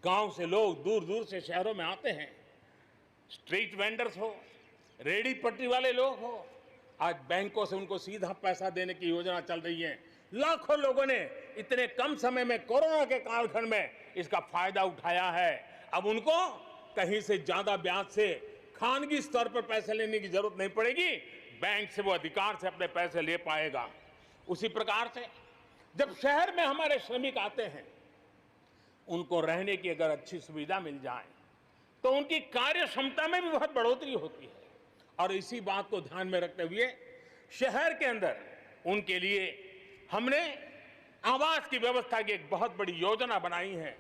गांव से लोग दूर दूर से शहरों में आते हैं। स्ट्रीट वेंडर्स हो, रेडी पटरी वाले लोग हो, आज बैंकों से उनको सीधा पैसा देने की योजना चल रही है लाखों लोगों ने इतने कम समय में कोरोना के कालखंड में इसका फायदा उठाया है। अब उनको कहीं से ज्यादा ब्याज से खानगी स्तर पर पैसे लेने की जरूरत नहीं पड़ेगी, बैंक से वो अधिकार से अपने पैसे ले पाएगा। उसी प्रकार से जब शहर में हमारे श्रमिक आते हैं, उनको रहने की अगर अच्छी सुविधा मिल जाए तो उनकी कार्य क्षमता में भी बहुत बढ़ोतरी होती है। और इसी बात को ध्यान में रखते हुए शहर के अंदर उनके लिए हमने आवास की व्यवस्था की एक बहुत बड़ी योजना बनाई है,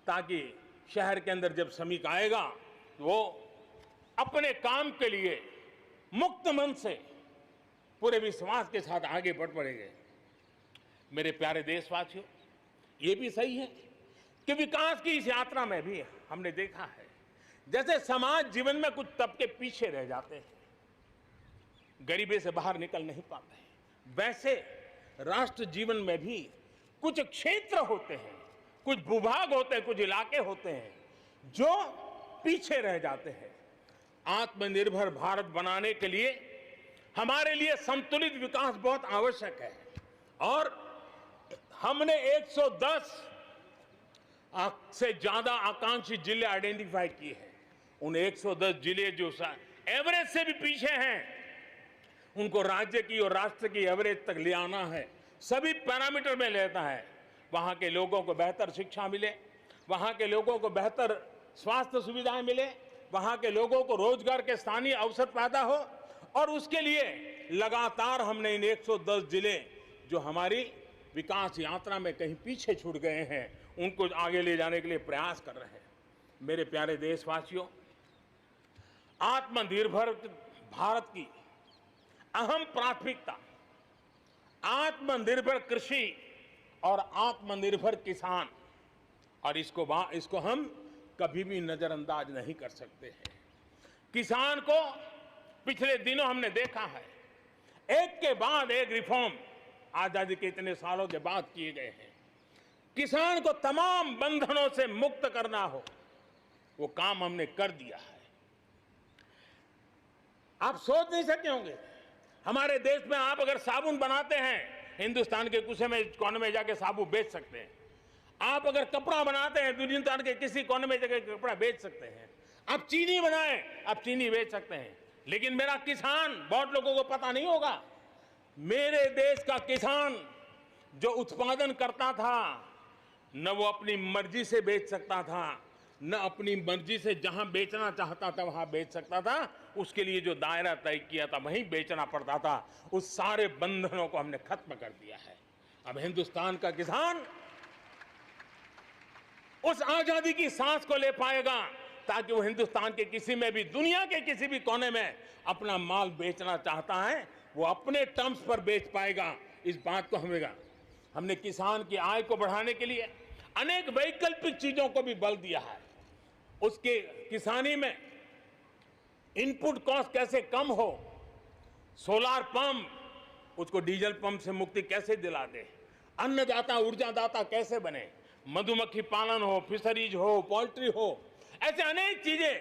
ताकि शहर के अंदर जब श्रमिक आएगा तो वो अपने काम के लिए मुक्त मन से पूरे विश्वास के साथ आगे बढ़ पड़ेंगे। मेरे प्यारे देशवासियों, ये भी सही है कि विकास की इस यात्रा में भी हमने देखा है जैसे समाज जीवन में कुछ तबके पीछे रह जाते हैं, गरीबी से बाहर निकल नहीं पाते, वैसे राष्ट्र जीवन में भी कुछ क्षेत्र होते हैं, कुछ भूभाग होते हैं, कुछ इलाके होते हैं जो पीछे रह जाते हैं। आत्मनिर्भर भारत बनाने के लिए हमारे लिए संतुलित विकास बहुत आवश्यक है और हमने 110 से ज्यादा आकांक्षी जिले आइडेंटिफाई किए हैं। उन 110 जिले जो एवरेज से भी पीछे हैं, उनको राज्य की और राष्ट्र की एवरेज तक ले आना है। सभी पैरामीटर में लेता है। वहां के लोगों को बेहतर शिक्षा मिले, वहां के लोगों को बेहतर स्वास्थ्य सुविधाएं मिले, वहां के लोगों को रोजगार के स्थानीय अवसर पैदा हो, और उसके लिए लगातार हमने इन 110 जिले जो हमारी विकास यात्रा में कहीं पीछे छूट गए हैं, उनको आगे ले जाने के लिए प्रयास कर रहे हैं। मेरे प्यारे देशवासियों, आत्मनिर्भर भारत की अहम प्राथमिकता आत्मनिर्भर कृषि और आत्मनिर्भर किसान, और इसको हम कभी भी नजरअंदाज नहीं कर सकते हैं। किसान को पिछले दिनों हमने देखा है, एक के बाद एक रिफॉर्म आजादी के इतने सालों के बाद किए गए हैं। किसान को तमाम बंधनों से मुक्त करना हो, वो काम हमने कर दिया है। आप सोच नहीं सकते होंगे, हमारे देश में आप अगर साबुन बनाते हैं, हिंदुस्तान के कोने में जाके साबुन बेच सकते हैं। आप अगर कपड़ा बनाते हैं, हिंदुस्तान के किसी कोने में जाके कपड़ा बेच सकते हैं। आप चीनी बनाएं, आप चीनी बेच सकते हैं। लेकिन मेरा किसान, बहुत लोगों को पता नहीं होगा, मेरे देश का किसान जो उत्पादन करता था, न वो अपनी मर्जी से बेच सकता था, न अपनी मर्जी से जहां बेचना चाहता था वहां बेच सकता था। उसके लिए जो दायरा तय किया था वहीं बेचना पड़ता था। उस सारे बंधनों को हमने खत्म कर दिया है। अब हिंदुस्तान का किसान उस आजादी की सांस को ले पाएगा, ताकि वो हिंदुस्तान के किसी में भी, दुनिया के किसी भी कोने में अपना माल बेचना चाहता है, वो अपने टर्म्स पर बेच पाएगा। इस बात को हमने किसान की आय को बढ़ाने के लिए अनेक वैकल्पिक चीजों को भी बल दिया है। उसके किसानी में इनपुट कॉस्ट कैसे कम हो, सोलार पंप, उसको डीजल पंप से मुक्ति कैसे दिला दे, अन्नदाता ऊर्जादाता कैसे बने, मधुमक्खी पालन हो, फिशरीज हो, पोल्ट्री हो, ऐसे अनेक चीजें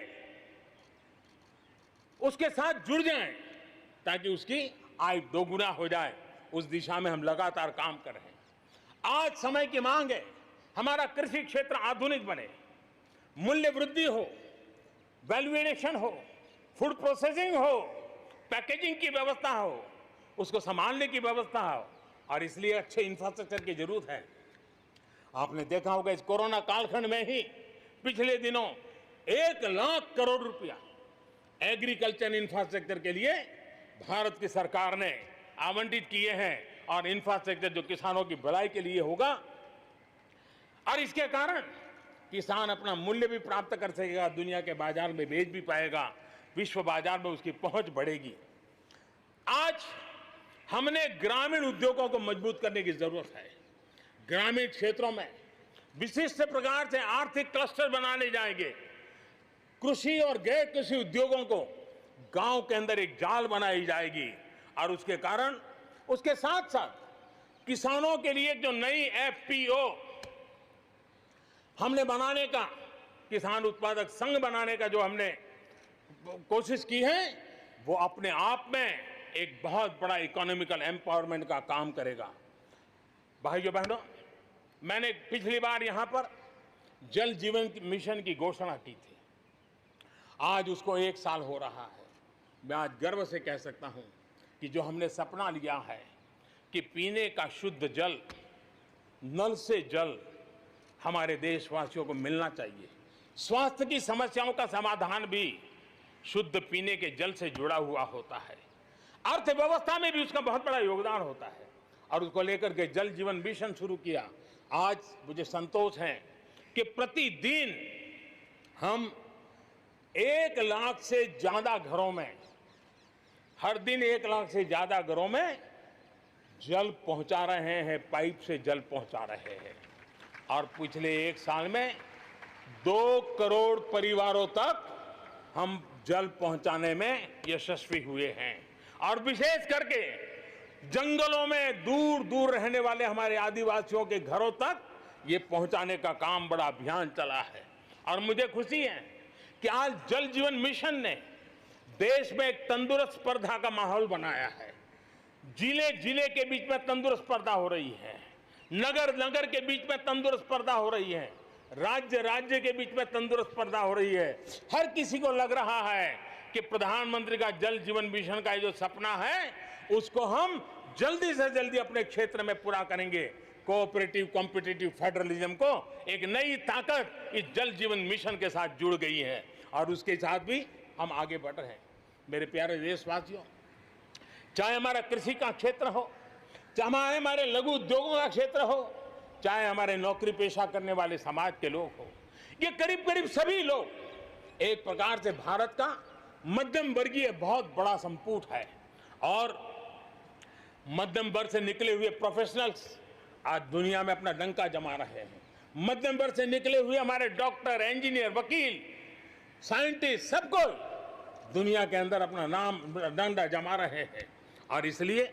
उसके साथ जुड़ जाएं, ताकि उसकी आय दोगुना हो जाए। उस दिशा में हम लगातार काम कर रहे हैं। आज समय की मांग है, हमारा कृषि क्षेत्र आधुनिक बने, मूल्य वृद्धि हो, वैल्यू एडिशन हो, फूड प्रोसेसिंग हो, पैकेजिंग की व्यवस्था हो, उसको संभालने की व्यवस्था हो, और इसलिए अच्छे इंफ्रास्ट्रक्चर की जरूरत है। आपने देखा होगा इस कोरोना कालखंड में ही पिछले दिनों 1 लाख करोड़ रुपया एग्रीकल्चर इंफ्रास्ट्रक्चर के लिए भारत की सरकार ने आवंटित किए हैं, और इंफ्रास्ट्रक्चर जो किसानों की भलाई के लिए होगा, और इसके कारण किसान अपना मूल्य भी प्राप्त कर सकेगा, दुनिया के बाजार में बेच भी पाएगा, विश्व बाजार में उसकी पहुंच बढ़ेगी। आज हमने ग्रामीण उद्योगों को मजबूत करने की जरूरत है। ग्रामीण क्षेत्रों में विशिष्ट प्रकार से आर्थिक क्लस्टर बनाने जाएंगे। कृषि और गैर कृषि उद्योगों को गांव के अंदर एक जाल बनाई जाएगी, और उसके कारण उसके साथ साथ किसानों के लिए जो नई एफपीओ हमने बनाने का, किसान उत्पादक संघ बनाने का जो हमने कोशिश की है, वो अपने आप में एक बहुत बड़ा इकोनॉमिकल एम्पावरमेंट का काम करेगा। भाइयों बहनों, मैंने पिछली बार यहां पर जल जीवन मिशन की घोषणा की थी। आज उसको 1 साल हो रहा है। मैं आज गर्व से कह सकता हूं कि जो हमने सपना लिया है कि पीने का शुद्ध जल, नल से जल हमारे देशवासियों को मिलना चाहिए। स्वास्थ्य की समस्याओं का समाधान भी शुद्ध पीने के जल से जुड़ा हुआ होता है। अर्थव्यवस्था में भी उसका बहुत बड़ा योगदान होता है और उसको लेकर के जल जीवन मिशन शुरू किया। आज मुझे संतोष है कि प्रतिदिन हम 1 लाख से ज्यादा घरों में, हर दिन 1 लाख से ज्यादा घरों में जल पहुंचा रहे हैं, पाइप से जल पहुंचा रहे हैं। और पिछले 1 साल में 2 करोड़ परिवारों तक हम जल पहुंचाने में यशस्वी हुए हैं। और विशेष करके जंगलों में दूर दूर रहने वाले हमारे आदिवासियों के घरों तक ये पहुंचाने का काम, बड़ा अभियान चला है। और मुझे खुशी है कि आज जल जीवन मिशन ने देश में एक तंदुरुस्त स्पर्धा का माहौल बनाया है। जिले जिले के बीच में तंदुरुस्त स्पर्धा हो रही है, नगर नगर के बीच में तंदुरुस्त स्पर्धा हो रही है, राज्य राज्य के बीच में तंदुरुस्त स्पर्धा हो रही है। हर किसी को लग रहा है कि प्रधानमंत्री का जल जीवन मिशन का जो सपना है उसको हम जल्दी से जल्दी अपने क्षेत्र में पूरा करेंगे। कोऑपरेटिव कॉम्पिटिटिव फेडरलिज्म को एक नई ताकत इस जल जीवन मिशन के साथ जुड़ गई है और उसके साथ भी हम आगे बढ़ रहे हैं। मेरे प्यारे देशवासियों, चाहे हमारा कृषि का क्षेत्र हो, चाहे हमारे लघु उद्योगों का क्षेत्र हो, चाहे हमारे नौकरी पेशा करने वाले समाज के लोग हो, ये करीब करीब सभी लोग एक प्रकार से भारत का मध्यम वर्गीय बहुत बड़ा संपुट है। और मध्यम वर्ग से निकले हुए प्रोफेशनल्स आज दुनिया में अपना डंका जमा रहे हैं। मध्यम वर्ग से निकले हुए हमारे डॉक्टर, इंजीनियर, वकील, साइंटिस्ट, सब कोई दुनिया के अंदर अपना नाम डंडा जमा रहे हैं। और इसलिए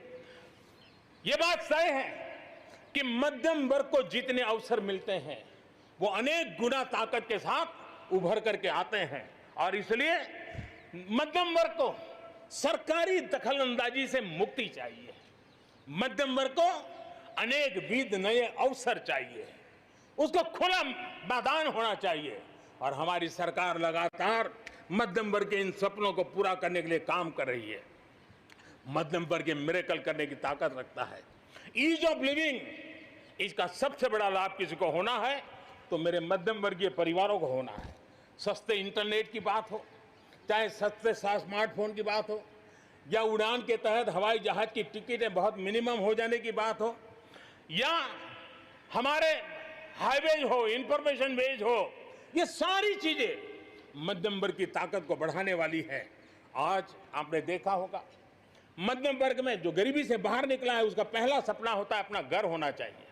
ये बात तय है कि मध्यम वर्ग को जितने अवसर मिलते हैं वो अनेक गुना ताकत के साथ उभर करके आते हैं। और इसलिए मध्यम वर्ग को सरकारी दखलंदाजी से मुक्ति चाहिए। मध्यम वर्ग को अनेक विध नए अवसर चाहिए, उसको खुला मैदान होना चाहिए। और हमारी सरकार लगातार मध्यम वर्ग के इन सपनों को पूरा करने के लिए काम कर रही है। मध्यम वर्ग मिरेकल करने की ताकत रखता है। ईज ऑफ लिविंग, इसका सबसे बड़ा लाभ किसी को होना है तो मेरे मध्यम वर्गीय परिवारों को होना है। सस्ते इंटरनेट की बात हो, चाहे सस्ते स्मार्टफोन की बात हो, या उड़ान के तहत हवाई जहाज की टिकटें बहुत मिनिमम हो जाने की बात हो, या हमारे हाईवेज हो, इंफॉर्मेशन वेज हो, ये सारी चीजें मध्यम वर्ग की ताकत को बढ़ाने वाली है। आज आपने देखा होगा मध्यम वर्ग में जो गरीबी से बाहर निकला है उसका पहला सपना होता है अपना घर होना चाहिए।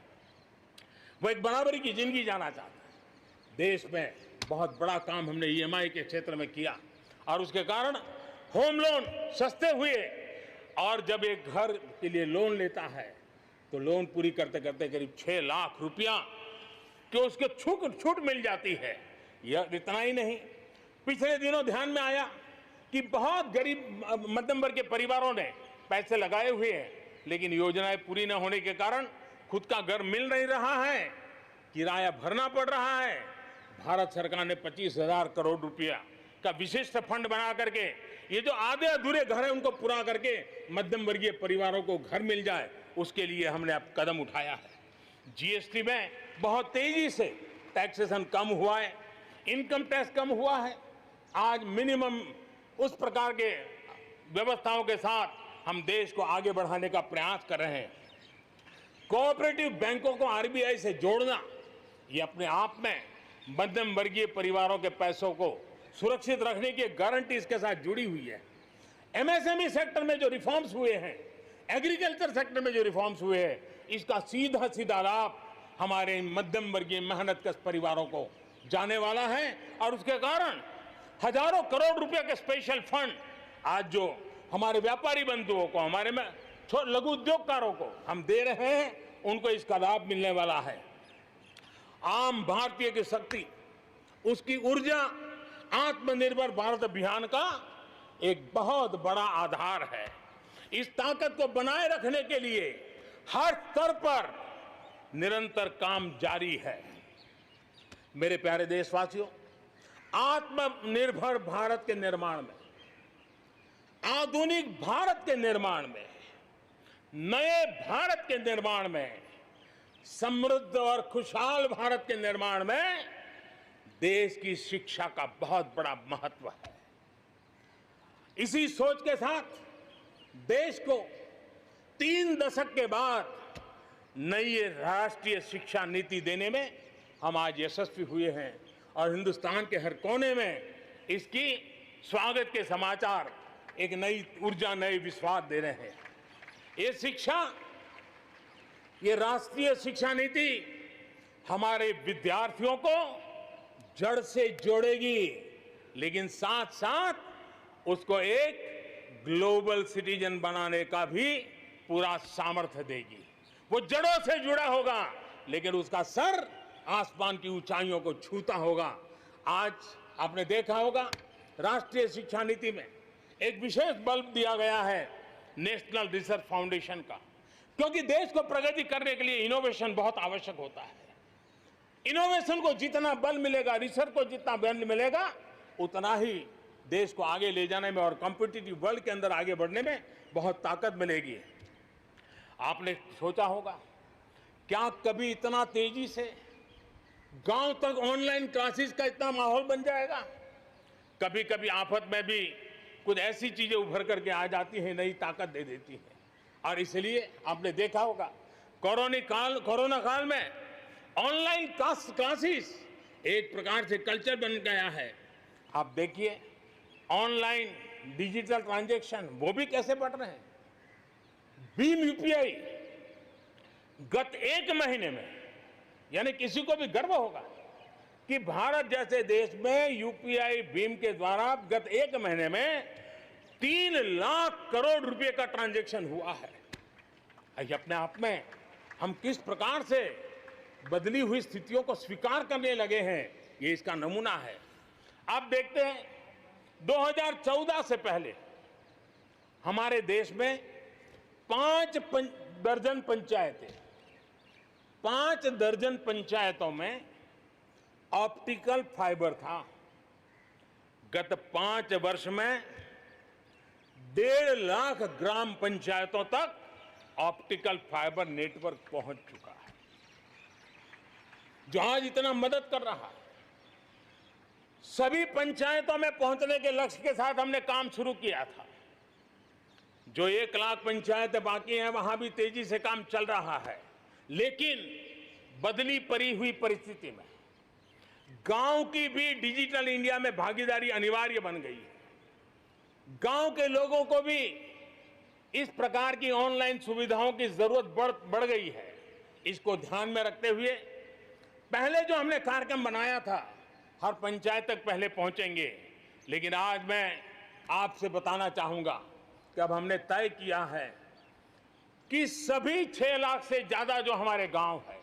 वो एक बराबरी की जिंदगी जाना चाहता है। देश में बहुत बड़ा काम हमने ईएमआई के क्षेत्र में किया और उसके कारण होम लोन सस्ते हुए। और जब एक घर के लिए लोन लेता है तो लोन पूरी करते करते करीब 6 लाख रुपया कि उसको छूट मिल जाती है। यह इतना ही नहीं, पिछले दिनों ध्यान में आया कि बहुत गरीब मध्यम वर्ग के परिवारों ने पैसे लगाए हुए हैं, लेकिन योजनाएं पूरी न होने के कारण खुद का घर मिल नहीं रहा है, किराया भरना पड़ रहा है। भारत सरकार ने 25,000 करोड़ रुपया का विशिष्ट फंड बना करके ये जो आधे अधूरे घर हैं उनको पूरा करके मध्यम वर्गीय परिवारों को घर मिल जाए, उसके लिए हमने अब कदम उठाया है। जीएसटी में बहुत तेजी से टैक्सेशन कम हुआ है, इनकम टैक्स कम हुआ है। आज मिनिमम उस प्रकार के व्यवस्थाओं के साथ हम देश को आगे बढ़ाने का प्रयास कर रहे हैं। कोऑपरेटिव बैंकों को आरबीआई से जोड़ना, ये अपने आप में मध्यम वर्गीय परिवारों के पैसों को सुरक्षित रखने की गारंटी इसके साथ जुड़ी हुई है। एमएसएमई सेक्टर में जो रिफॉर्म्स हुए हैं, एग्रीकल्चर सेक्टर में जो रिफॉर्म्स हुए हैं, इसका सीधा सीधा लाभ हमारे मध्यम वर्गीय मेहनतकश परिवारों को जाने वाला है। और उसके कारण हजारों करोड़ रुपए के स्पेशल फंड आज जो हमारे व्यापारी बंधुओं को, हमारे में लघु उद्योगकारों को हम दे रहे हैं, उनको इसका लाभ मिलने वाला है। आम भारतीय की शक्ति, उसकी ऊर्जा आत्मनिर्भर भारत अभियान का एक बहुत बड़ा आधार है। इस ताकत को बनाए रखने के लिए हर स्तर पर निरंतर काम जारी है। मेरे प्यारे देशवासियों, आत्मनिर्भर भारत के निर्माण में, आधुनिक भारत के निर्माण में, नए भारत के निर्माण में, समृद्ध और खुशहाल भारत के निर्माण में देश की शिक्षा का बहुत बड़ा महत्व है। इसी सोच के साथ देश को 3 दशक के बाद नई राष्ट्रीय शिक्षा नीति देने में हम आज यशस्वी हुए हैं और हिंदुस्तान के हर कोने में इसकी स्वागत के समाचार एक नई ऊर्जा, नए विश्वास दे रहे हैं। ये शिक्षा, ये राष्ट्रीय शिक्षा नीति हमारे विद्यार्थियों को जड़ से जोड़ेगी, लेकिन साथ साथ उसको एक ग्लोबल सिटीजन बनाने का भी पूरा सामर्थ्य देगी। वो जड़ों से जुड़ा होगा, लेकिन उसका सर आसमान की ऊंचाइयों को छूता होगा। आज आपने देखा होगा राष्ट्रीय शिक्षा नीति में एक विशेष बल दिया गया है नेशनल रिसर्च फाउंडेशन का, क्योंकि देश को प्रगति करने के लिए इनोवेशन बहुत आवश्यक होता है। इनोवेशन को जितना बल मिलेगा, रिसर्च को जितना बल मिलेगा, उतना ही देश को आगे ले जाने में और कॉम्पिटिटिव वर्ल्ड के अंदर आगे बढ़ने में बहुत ताकत मिलेगी। आपने सोचा होगा, क्या कभी इतना तेजी से गांव तक ऑनलाइन क्लासेस का इतना माहौल बन जाएगा? कभी कभी आफत में भी कुछ ऐसी चीजें उभर करके आ जाती हैं, नई ताकत दे देती हैं। और इसलिए आपने देखा होगा कोरोना काल में ऑनलाइन क्लासेस एक प्रकार से कल्चर बन गया है। आप देखिए ऑनलाइन डिजिटल ट्रांजैक्शन वो भी कैसे बढ़ रहे हैं। भीम यूपीआई गत 1 महीने में, यानी किसी को भी गर्व होगा कि भारत जैसे देश में यूपीआई भीम के द्वारा गत 1 महीने में 3 लाख करोड़ रुपए का ट्रांजैक्शन हुआ है। अपने आप में हम किस प्रकार से बदली हुई स्थितियों को स्वीकार करने लगे हैं, ये इसका नमूना है। आप देखते हैं 2014 से पहले हमारे देश में 5 दर्जन पंचायतों में ऑप्टिकल फाइबर था। गत 5 वर्ष में 1.5 लाख ग्राम पंचायतों तक ऑप्टिकल फाइबर नेटवर्क पहुंच चुका है, जो आज इतना मदद कर रहा है। सभी पंचायतों में पहुंचने के लक्ष्य के साथ हमने काम शुरू किया था। जो 1 लाख पंचायतें बाकी हैं, वहां भी तेजी से काम चल रहा है, लेकिन बदली पड़ी हुई परिस्थिति में गांव की भी डिजिटल इंडिया में भागीदारी अनिवार्य बन गई है। गांव के लोगों को भी इस प्रकार की ऑनलाइन सुविधाओं की जरूरत बढ़ गई है। इसको ध्यान में रखते हुए पहले जो हमने कार्यक्रम बनाया था, हर पंचायत तक पहले पहुंचेंगे, लेकिन आज मैं आपसे बताना चाहूंगा कि अब हमने तय किया है कि सभी 6 लाख से ज्यादा जो हमारे गांव है,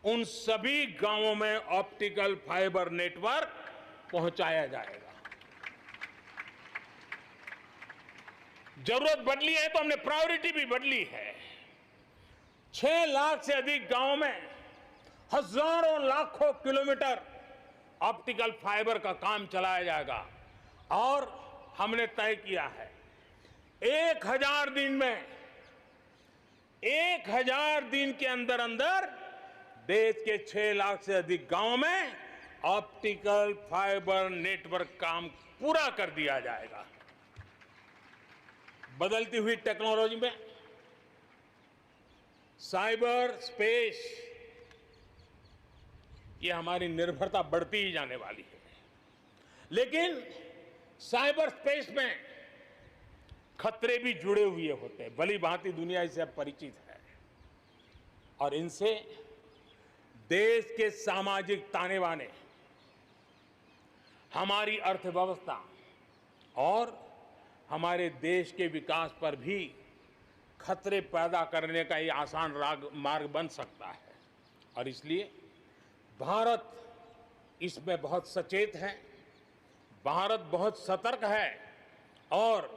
उन सभी गांवों में ऑप्टिकल फाइबर नेटवर्क पहुंचाया जाएगा। जरूरत बदली है तो हमने प्रायोरिटी भी बदली है। 6 लाख से अधिक गांवों में हजारों लाखों किलोमीटर ऑप्टिकल फाइबर का काम चलाया जाएगा और हमने तय किया है 1000 दिन में, 1000 दिन के अंदर अंदर देश के 6 लाख से अधिक गांवों में ऑप्टिकल फाइबर नेटवर्क काम पूरा कर दिया जाएगा। बदलती हुई टेक्नोलॉजी में साइबर स्पेस, ये हमारी निर्भरता बढ़ती ही जाने वाली है। लेकिन साइबर स्पेस में खतरे भी जुड़े हुए होते हैं, भली भांति दुनिया इससे अब परिचित है, और इनसे देश के सामाजिक ताने बाने, हमारी अर्थव्यवस्था और हमारे देश के विकास पर भी खतरे पैदा करने का ये आसान मार्ग बन सकता है। और इसलिए भारत इसमें बहुत सचेत है, भारत बहुत सतर्क है और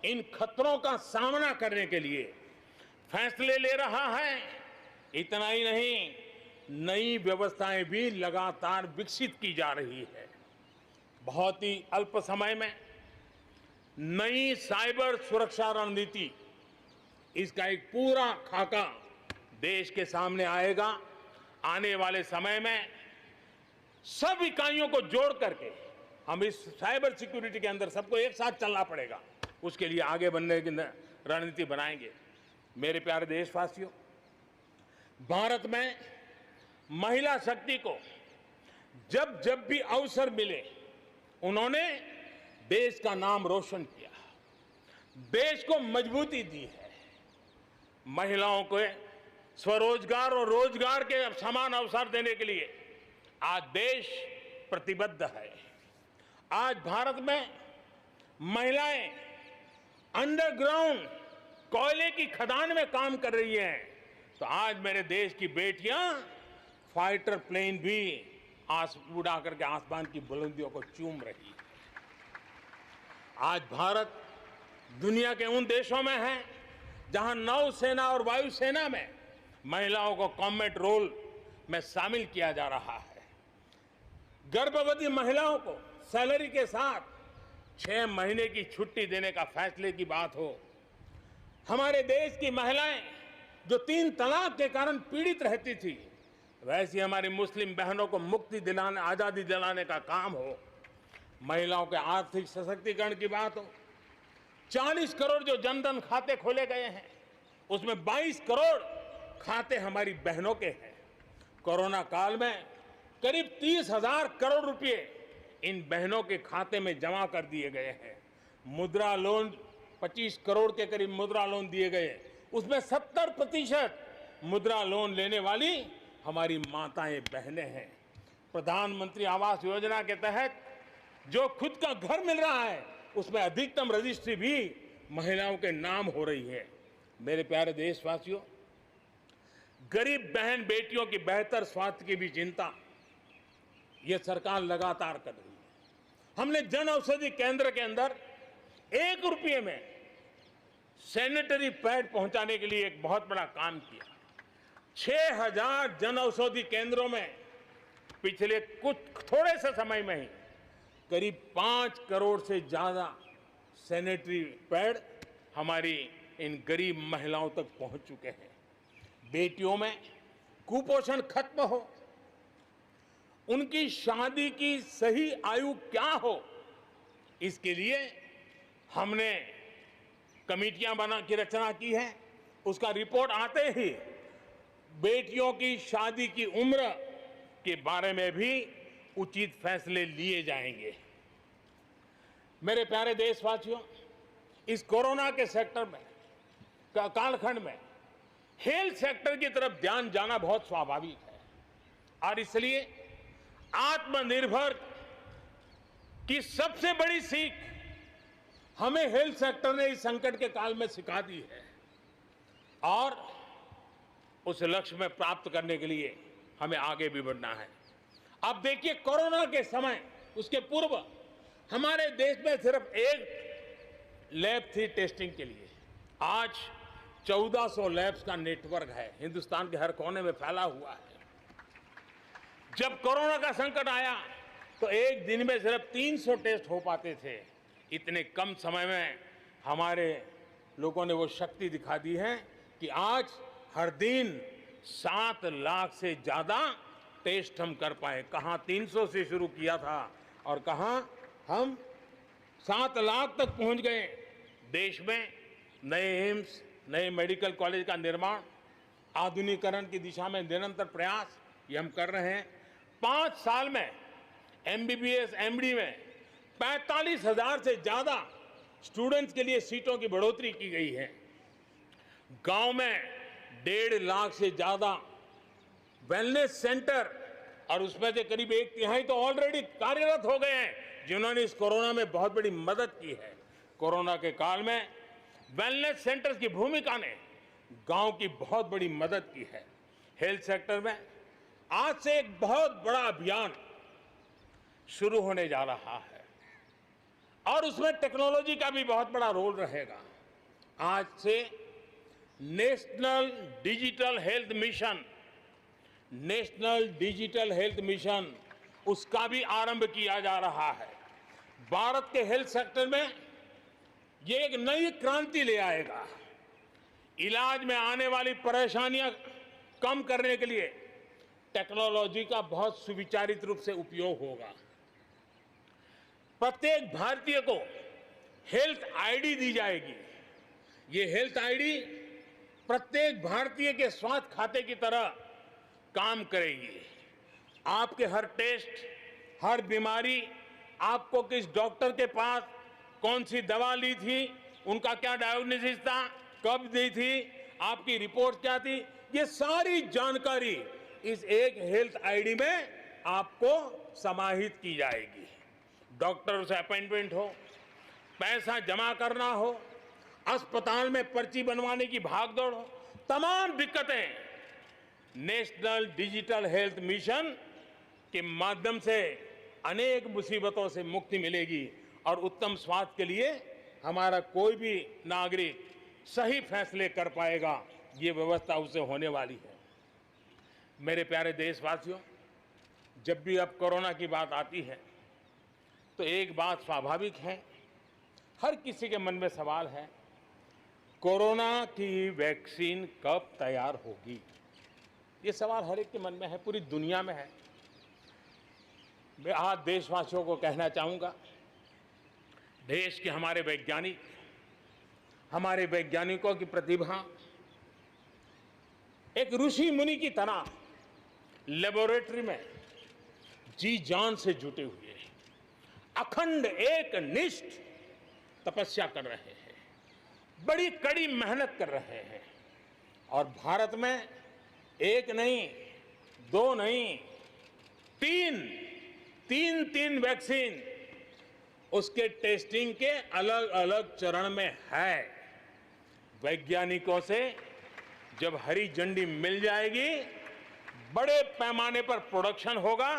इन खतरों का सामना करने के लिए फैसले ले रहा है, इतना ही नहीं, नई व्यवस्थाएं भी लगातार विकसित की जा रही है। बहुत ही अल्प समय में नई साइबर सुरक्षा रणनीति, इसका एक पूरा खाका देश के सामने आएगा। आने वाले समय में सब इकाइयों को जोड़ करके हम इस साइबर सिक्योरिटी के अंदर सबको एक साथ चलना पड़ेगा। उसके लिए आगे बढ़ने की रणनीति बनाएंगे। मेरे प्यारे देशवासियों, भारत में महिला शक्ति को जब जब भी अवसर मिले, उन्होंने देश का नाम रोशन किया, देश को मजबूती दी है। महिलाओं को स्वरोजगार और रोजगार के समान अवसर देने के लिए आज देश प्रतिबद्ध है। आज भारत में महिलाएं अंडरग्राउंड कोयले की खदान में काम कर रही हैं, तो आज मेरे देश की बेटियां फाइटर प्लेन भी उड़ा करके आसमान की बुलंदियों को चूम रही है। आज भारत दुनिया के उन देशों में है जहां नौसेना और वायुसेना में महिलाओं को कॉम्बैट रोल में शामिल किया जा रहा है। गर्भवती महिलाओं को सैलरी के साथ 6 महीने की छुट्टी देने का फैसले की बात हो। हमारे देश की महिलाएं जो 3 तलाक के कारण पीड़ित रहती थी, वैसी हमारी मुस्लिम बहनों को मुक्ति दिलाने, आजादी दिलाने का काम हो। महिलाओं के आर्थिक सशक्तिकरण की बात हो। 40 करोड़ जो जनधन खाते खोले गए हैं, उसमें 22 करोड़ खाते हमारी बहनों के हैं। कोरोना काल में करीब 30,000 करोड़ रुपए इन बहनों के खाते में जमा कर दिए गए हैं। मुद्रा लोन 25 करोड़ के करीब मुद्रा लोन दिए गए, उसमें 70% मुद्रा लोन लेने वाली हमारी माताएं बहनें हैं। प्रधानमंत्री आवास योजना के तहत जो खुद का घर मिल रहा है, उसमें अधिकतम रजिस्ट्री भी महिलाओं के नाम हो रही है। मेरे प्यारे देशवासियों, गरीब बहन बेटियों की बेहतर स्वास्थ्य की भी चिंता यह सरकार लगातार कर रही है। हमने जन औषधि केंद्र के अंदर 1 रुपये में सैनिटरी पैड पहुंचाने के लिए एक बहुत बड़ा काम किया। 6,000 जन औषधि केंद्रों में पिछले कुछ थोड़े से समय में ही करीब 5 करोड़ से ज्यादा सैनिटरी पैड हमारी इन गरीब महिलाओं तक पहुंच चुके हैं। बेटियों में कुपोषण खत्म हो, उनकी शादी की सही आयु क्या हो, इसके लिए हमने कमेटियां बना की रचना की है। उसका रिपोर्ट आते ही बेटियों की शादी की उम्र के बारे में भी उचित फैसले लिए जाएंगे। मेरे प्यारे देशवासियों, इस कोरोना के सेक्टर में कालखंड में हेल्थ सेक्टर की तरफ ध्यान जाना बहुत स्वाभाविक है, और इसलिए आत्मनिर्भर की सबसे बड़ी सीख हमें हेल्थ सेक्टर ने इस संकट के काल में सिखा दी है, और उस लक्ष्य में प्राप्त करने के लिए हमें आगे भी बढ़ना है। अब देखिए, कोरोना के समय, उसके पूर्व हमारे देश में सिर्फ एक लैब थी टेस्टिंग के लिए। आज 1400 लैब्स का नेटवर्क है, हिंदुस्तान के हर कोने में फैला हुआ है। जब कोरोना का संकट आया तो एक दिन में सिर्फ 300 टेस्ट हो पाते थे। इतने कम समय में हमारे लोगों ने वो शक्ति दिखा दी है कि आज हर दिन 7 लाख से ज्यादा टेस्ट हम कर पाए। कहां 300 से शुरू किया था और कहां हम 7 लाख तक पहुंच गए। देश में नए एम्स, नए मेडिकल कॉलेज का निर्माण, आधुनिकीकरण की दिशा में निरंतर प्रयास ये हम कर रहे हैं। 5 साल में MBBS, MD में 45,000 से ज्यादा स्टूडेंट्स के लिए सीटों की बढ़ोतरी की गई है। गांव में 1.5 लाख से ज्यादा वेलनेस सेंटर, और उसमें से करीब 1/3 तो ऑलरेडी कार्यरत हो गए हैं, जिन्होंने इस कोरोना में बहुत बड़ी मदद की है। कोरोना के काल में वेलनेस सेंटर्स की भूमिका ने गांव की बहुत बड़ी मदद की है। हेल्थ सेक्टर में आज से एक बहुत बड़ा अभियान शुरू होने जा रहा है, और उसमें टेक्नोलॉजी का भी बहुत बड़ा रोल रहेगा। आज से national digital health mission, national digital health mission, उसका भी आरंभ किया जा रहा है। भारत के हेल्थ सेक्टर में ये एक नई क्रांति ले आएगा। इलाज में आने वाली परेशानियां कम करने के लिए टेक्नोलॉजी का बहुत सुविचारित रूप से उपयोग होगा। प्रत्येक भारतीय को हेल्थ आईडी दी जाएगी। ये हेल्थ आईडी प्रत्येक भारतीय के स्वास्थ्य खाते की तरह काम करेगी। आपके हर टेस्ट, हर बीमारी, आपको किस डॉक्टर के पास कौन सी दवा ली थी, उनका क्या डायग्नोसिस था, कब दी थी, आपकी रिपोर्ट क्या थी, ये सारी जानकारी इस एक हेल्थ आईडी में आपको समाहित की जाएगी। डॉक्टर से अपॉइंटमेंट हो, पैसा जमा करना हो, अस्पताल में पर्ची बनवाने की भागदौड़ हो, तमाम दिक्कतें नेशनल डिजिटल हेल्थ मिशन के माध्यम से अनेक मुसीबतों से मुक्ति मिलेगी और उत्तम स्वास्थ्य के लिए हमारा कोई भी नागरिक सही फैसले कर पाएगा। ये व्यवस्था उसे होने वाली है। मेरे प्यारे देशवासियों, जब भी अब कोरोना की बात आती है तो एक बात स्वाभाविक है, हर किसी के मन में सवाल है, कोरोना की वैक्सीन कब तैयार होगी? ये सवाल हर एक के मन में है, पूरी दुनिया में है। मैं आज देशवासियों को कहना चाहूंगा, देश के हमारे वैज्ञानिकों की प्रतिभा एक ऋषि मुनि की तरह लेबोरेटरी में जी जान से जुटे हुए हैं, अखंड एक निष्ठ तपस्या कर रहे हैं, बड़ी कड़ी मेहनत कर रहे हैं और भारत में एक नहीं, दो नहीं, तीन वैक्सीन उसके टेस्टिंग के अलग अलग चरण में है। वैज्ञानिकों से जब हरी झंडी मिल जाएगी, बड़े पैमाने पर प्रोडक्शन होगा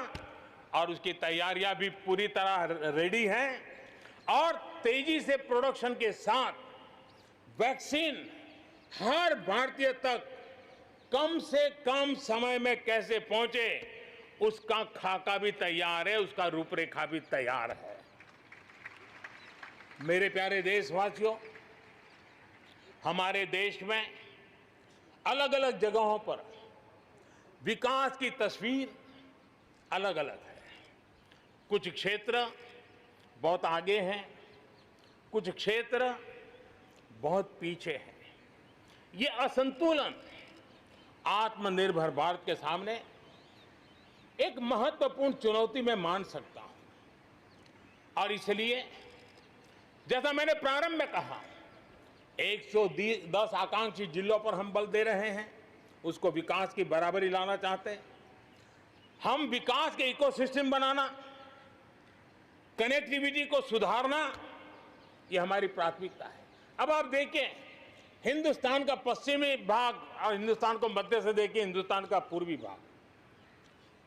और उसकी तैयारियां भी पूरी तरह रेडी हैं और तेजी से प्रोडक्शन के साथ वैक्सीन हर भारतीय तक कम से कम समय में कैसे पहुंचे, उसका खाका भी तैयार है, उसका रूपरेखा भी तैयार है। मेरे प्यारे देशवासियों, हमारे देश में अलग अलग जगहों पर विकास की तस्वीर अलग अलग है। कुछ क्षेत्र बहुत आगे हैं, कुछ क्षेत्र बहुत पीछे हैं। ये असंतुलन आत्मनिर्भर भारत के सामने एक महत्वपूर्ण चुनौती मैं मान सकता हूं और इसलिए जैसा मैंने प्रारंभ में कहा, 110 आकांक्षी जिलों पर हम बल दे रहे हैं, उसको विकास की बराबरी लाना चाहते हैं। हम विकास के इकोसिस्टम बनाना, कनेक्टिविटी को सुधारना, ये हमारी प्राथमिकता है। अब आप देखिए, हिंदुस्तान का पश्चिमी भाग और हिंदुस्तान को मध्य से देखिए, हिंदुस्तान का पूर्वी भाग,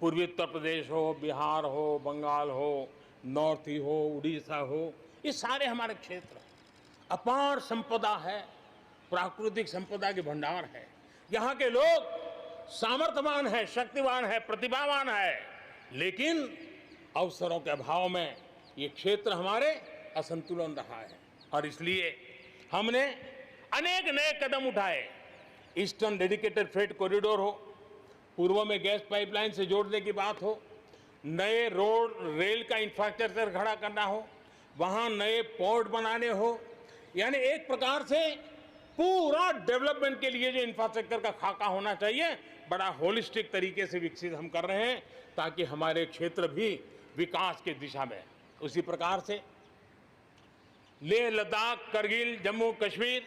पूर्वी उत्तर प्रदेश हो, बिहार हो, बंगाल हो, नॉर्थ ही हो, उड़ीसा हो, ये सारे हमारे क्षेत्र अपार संपदा है, प्राकृतिक संपदा के भंडार है। यहाँ के लोग सामर्थ्यवान है, शक्तिवान है, प्रतिभावान है, लेकिन अवसरों के अभाव में ये क्षेत्र हमारे असंतुलन रहा है और इसलिए हमने अनेक नए कदम उठाए। ईस्टर्न डेडिकेटेड फ्रेट कॉरिडोर हो, पूर्व में गैस पाइपलाइन से जोड़ने की बात हो, नए रोड रेल का इंफ्रास्ट्रक्चर खड़ा करना हो, वहां नए पोर्ट बनाने हो, यानी एक प्रकार से पूरा डेवलपमेंट के लिए जो इंफ्रास्ट्रक्चर का खाका होना चाहिए, बड़ा होलिस्टिक तरीके से विकसित हम कर रहे हैं ताकि हमारे क्षेत्र भी विकास की दिशा में। उसी प्रकार से लेह लद्दाख, करगिल, जम्मू कश्मीर,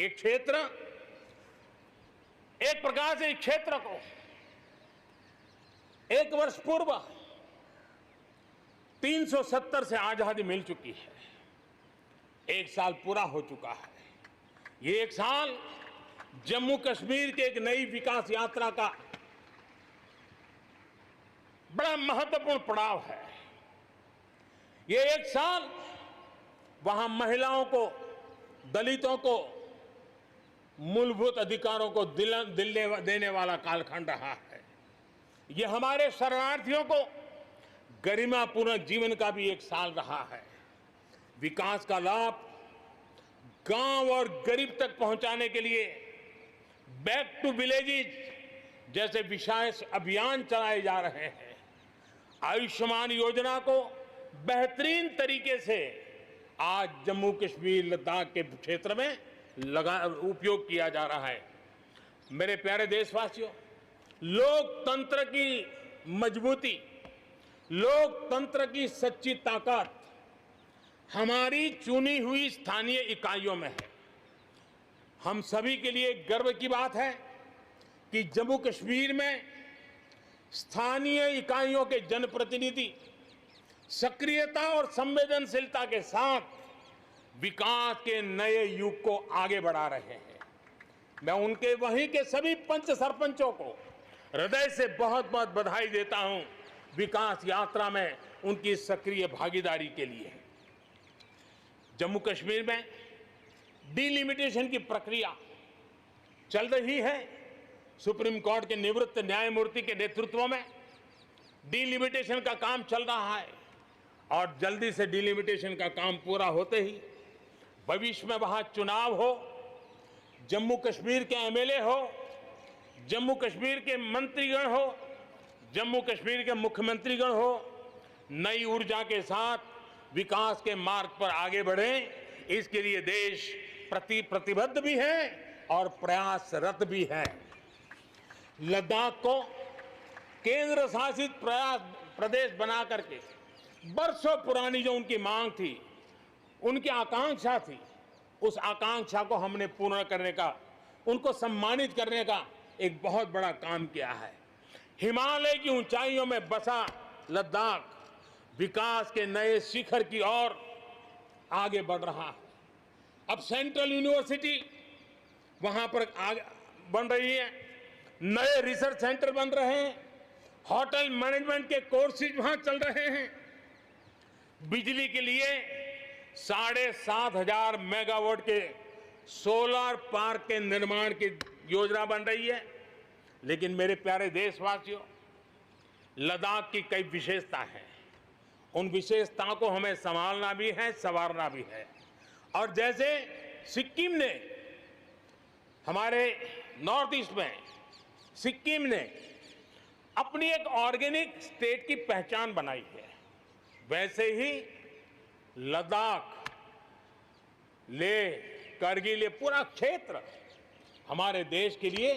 एक क्षेत्र, एक प्रकार से इस क्षेत्र को 1 वर्ष पूर्व 370 से आजादी मिल चुकी है, 1 साल पूरा हो चुका है। ये 1 साल जम्मू कश्मीर के एक नई विकास यात्रा का बड़ा महत्वपूर्ण पड़ाव है। ये 1 साल वहां महिलाओं को, दलितों को मूलभूत अधिकारों को दिल देने वाला कालखंड रहा है। ये हमारे शरणार्थियों को गरिमापूर्ण जीवन का भी एक साल रहा है। विकास का लाभ गांव और गरीब तक पहुंचाने के लिए बैक टू विलेजेस जैसे विशेष अभियान चलाए जा रहे हैं। आयुष्मान योजना को बेहतरीन तरीके से आज जम्मू कश्मीर लद्दाख के क्षेत्र में उपयोग किया जा रहा है। मेरे प्यारे देशवासियों, लोकतंत्र की मजबूती, लोकतंत्र की सच्ची ताकत हमारी चुनी हुई स्थानीय इकाइयों में है। हम सभी के लिए गर्व की बात है कि जम्मू कश्मीर में स्थानीय इकाइयों के जनप्रतिनिधि सक्रियता और संवेदनशीलता के साथ विकास के नए युग को आगे बढ़ा रहे हैं। मैं उनके वहीं के सभी पंच सरपंचों को हृदय से बहुत बहुत बधाई देता हूं विकास यात्रा में उनकी सक्रिय भागीदारी के लिए। जम्मू कश्मीर में डिलिमिटेशन की प्रक्रिया चल रही है। सुप्रीम कोर्ट के निवृत्त न्यायमूर्ति के नेतृत्व में डिलिमिटेशन का काम चल रहा है और जल्दी से डिलिमिटेशन का काम पूरा होते ही भविष्य में वहां चुनाव हो, जम्मू कश्मीर के एमएलए हो, जम्मू कश्मीर के मंत्रीगण हो, जम्मू कश्मीर के मुख्यमंत्रीगण हो, नई ऊर्जा के साथ विकास के मार्ग पर आगे बढ़ें। इसके लिए देश प्रतिबद्ध भी है और प्रयासरत भी है। लद्दाख को केंद्र शासित प्रदेश बना करके बरसों पुरानी जो उनकी मांग थी, उनकी आकांक्षा थी, उस आकांक्षा को हमने पूर्ण करने का, उनको सम्मानित करने का एक बहुत बड़ा काम किया है। हिमालय की ऊंचाइयों में बसा लद्दाख विकास के नए शिखर की ओर आगे बढ़ रहा है। अब सेंट्रल यूनिवर्सिटी वहां पर बन रही है, नए रिसर्च सेंटर बन रहे हैं, होटल मैनेजमेंट के कोर्सेज वहां चल रहे हैं। बिजली के लिए 7,500 मेगावाट के सोलर पार्क के निर्माण की योजना बन रही है। लेकिन मेरे प्यारे देशवासियों, लद्दाख की कई विशेषता हैं। उन विशेषताओं को हमें संभालना भी है, संवारना भी है। और जैसे सिक्किम ने, हमारे नॉर्थ ईस्ट में सिक्किम ने अपनी एक ऑर्गेनिक स्टेट की पहचान बनाई है, वैसे ही लद्दाख, लेह, करगिल, ये पूरा क्षेत्र हमारे देश के लिए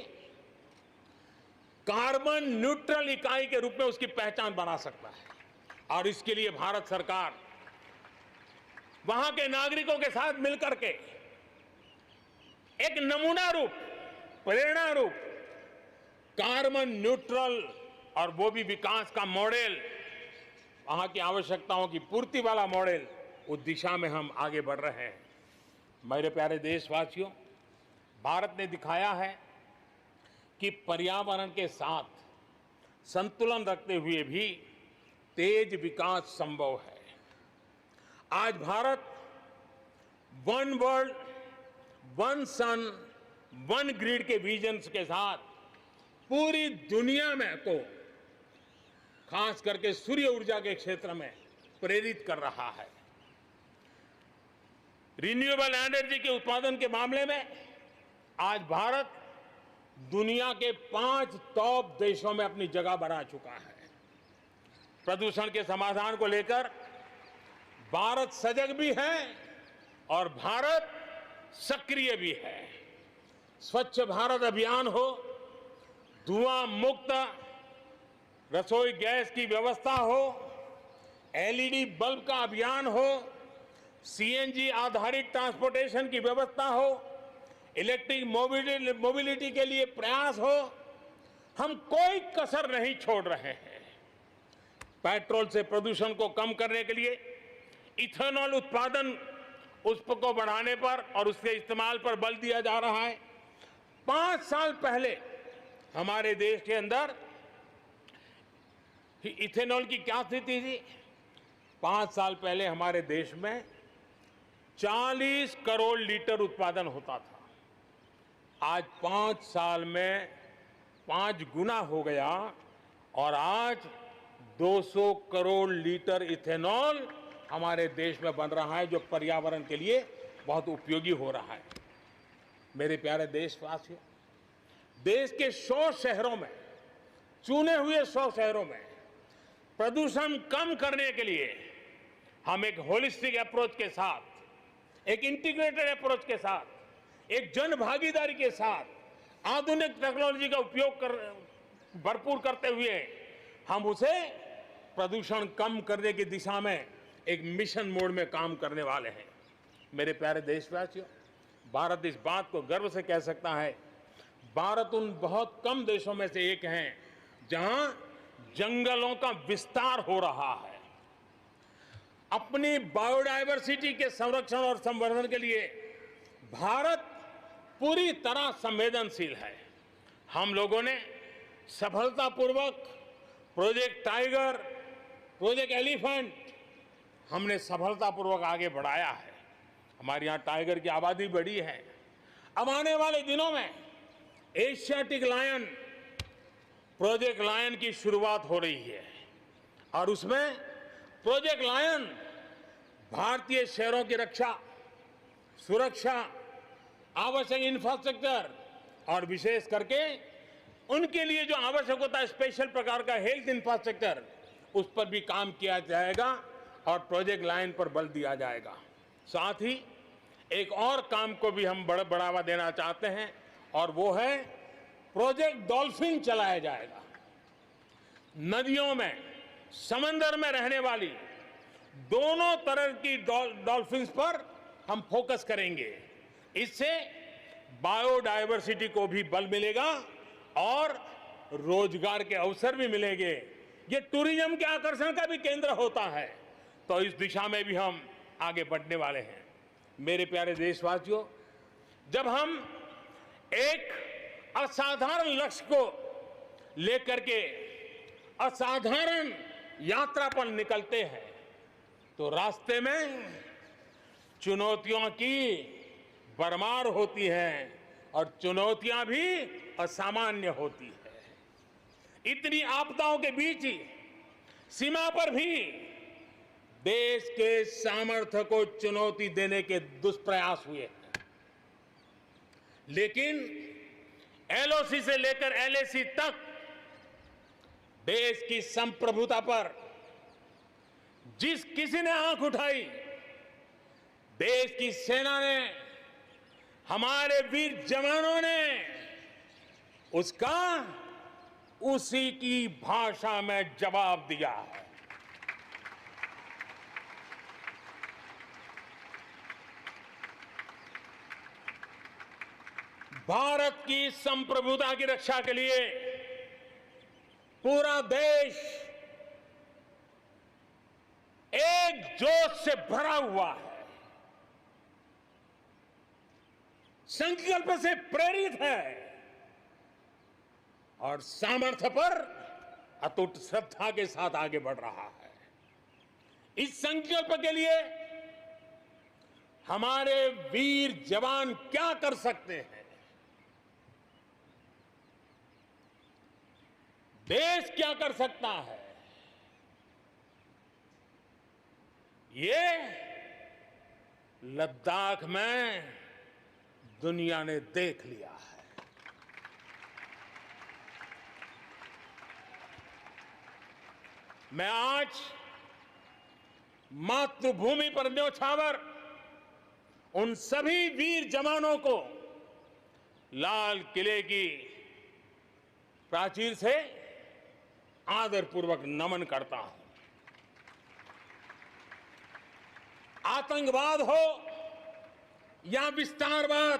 कार्बन न्यूट्रल इकाई के रूप में उसकी पहचान बना सकता है। और इसके लिए भारत सरकार वहां के नागरिकों के साथ मिलकर के एक नमूना रूप, प्रेरणा रूप कार्बन न्यूट्रल और वो भी विकास का मॉडल, वहां की आवश्यकताओं की पूर्ति वाला मॉडल, उस दिशा में हम आगे बढ़ रहे हैं। मेरे प्यारे देशवासियों, भारत ने दिखाया है कि पर्यावरण के साथ संतुलन रखते हुए भी तेज विकास संभव है। आज भारत वन वर्ल्ड, वन सन, वन ग्रिड के विजन के साथ पूरी दुनिया में को खास करके सूर्य ऊर्जा के क्षेत्र में प्रेरित कर रहा है। रिन्यूएबल एनर्जी के उत्पादन के मामले में आज भारत दुनिया के 5 टॉप देशों में अपनी जगह बना चुका है। प्रदूषण के समाधान को लेकर भारत सजग भी है और भारत सक्रिय भी है। स्वच्छ भारत अभियान हो, धुआं मुक्त रसोई गैस की व्यवस्था हो, एलईडी बल्ब का अभियान हो, सीएनजी आधारित ट्रांसपोर्टेशन की व्यवस्था हो, इलेक्ट्रिक मोबिलिटी के लिए प्रयास हो, हम कोई कसर नहीं छोड़ रहे हैं। पेट्रोल से प्रदूषण को कम करने के लिए इथेनॉल उत्पादन, उसको बढ़ाने पर और उसके इस्तेमाल पर बल दिया जा रहा है। 5 साल पहले हमारे देश के अंदर इथेनॉल की क्या स्थिति थी? 5 साल पहले हमारे देश में 40 करोड़ लीटर उत्पादन होता था। आज 5 साल में 5 गुना हो गया और आज 200 करोड़ लीटर इथेनॉल हमारे देश में बन रहा है, जो पर्यावरण के लिए बहुत उपयोगी हो रहा है। मेरे प्यारे देशवासियों, देश के 100 शहरों में, चुने हुए 100 शहरों में प्रदूषण कम करने के लिए हम एक होलिस्टिक अप्रोच के साथ, एक इंटीग्रेटेड अप्रोच के साथ, एक जन भागीदारी के साथ आधुनिक टेक्नोलॉजी का उपयोग भरपूर करते हुए हम उसे प्रदूषण कम करने की दिशा में एक मिशन मोड में काम करने वाले हैं। मेरे प्यारे देशवासियों, भारत इस बात को गर्व से कह सकता है, भारत उन बहुत कम देशों में से एक है जहां जंगलों का विस्तार हो रहा है। अपनी बायोडायवर्सिटी के संरक्षण और संवर्धन के लिए भारत पूरी तरह संवेदनशील है। हम लोगों ने सफलतापूर्वक प्रोजेक्ट टाइगर, प्रोजेक्ट एलिफेंट हमने सफलतापूर्वक आगे बढ़ाया है। हमारे यहाँ टाइगर की आबादी बढ़ी है। अब आने वाले दिनों में एशियाटिक लायन, प्रोजेक्ट लायन की शुरुआत हो रही है और उसमें प्रोजेक्ट लायन भारतीय शहरों की रक्षा, सुरक्षा, आवश्यक इंफ्रास्ट्रक्चर और विशेष करके उनके लिए जो आवश्यक होता है स्पेशल प्रकार का हेल्थ इंफ्रास्ट्रक्चर, उस पर भी काम किया जाएगा और प्रोजेक्ट लाइन पर बल दिया जाएगा। साथ ही एक और काम को भी हम बढ़ावा देना चाहते हैं और वो है प्रोजेक्ट डॉल्फिन चलाया जाएगा। नदियों में, समंदर में रहने वाली दोनों तरह की डॉल्फिन्स पर हम फोकस करेंगे। इससे बायोडायवर्सिटी को भी बल मिलेगा और रोजगार के अवसर भी मिलेंगे। ये टूरिज्म के आकर्षण का भी केंद्र होता है, तो इस दिशा में भी हम आगे बढ़ने वाले हैं। मेरे प्यारे देशवासियों, जब हम एक असाधारण लक्ष्य को लेकर के असाधारण यात्रा पर निकलते हैं तो रास्ते में चुनौतियों की भरमार होती है और चुनौतियां भी असामान्य होती है। इतनी आपदाओं के बीच ही सीमा पर भी देश के सामर्थ्य को चुनौती देने के दुष्प्रयास हुए हैं, लेकिन एलओसी से लेकर एलएसी तक देश की संप्रभुता पर जिस किसी ने आंख उठाई, देश की सेना ने, हमारे वीर जवानों ने उसका उसी की भाषा में जवाब दिया है। भारत की संप्रभुता की रक्षा के लिए पूरा देश एक जोश से भरा हुआ है, संकल्प से प्रेरित है और सामर्थ्य पर अटूट श्रद्धा के साथ आगे बढ़ रहा है। इस संकल्प के लिए हमारे वीर जवान क्या कर सकते हैं, देश क्या कर सकता है, ये लद्दाख में दुनिया ने देख लिया है। मैं आज मातृभूमि पर न्योछावर उन सभी वीर जवानों को लाल किले की प्राचीर से आदरपूर्वक नमन करता हूं। आतंकवाद हो या विस्तारवाद,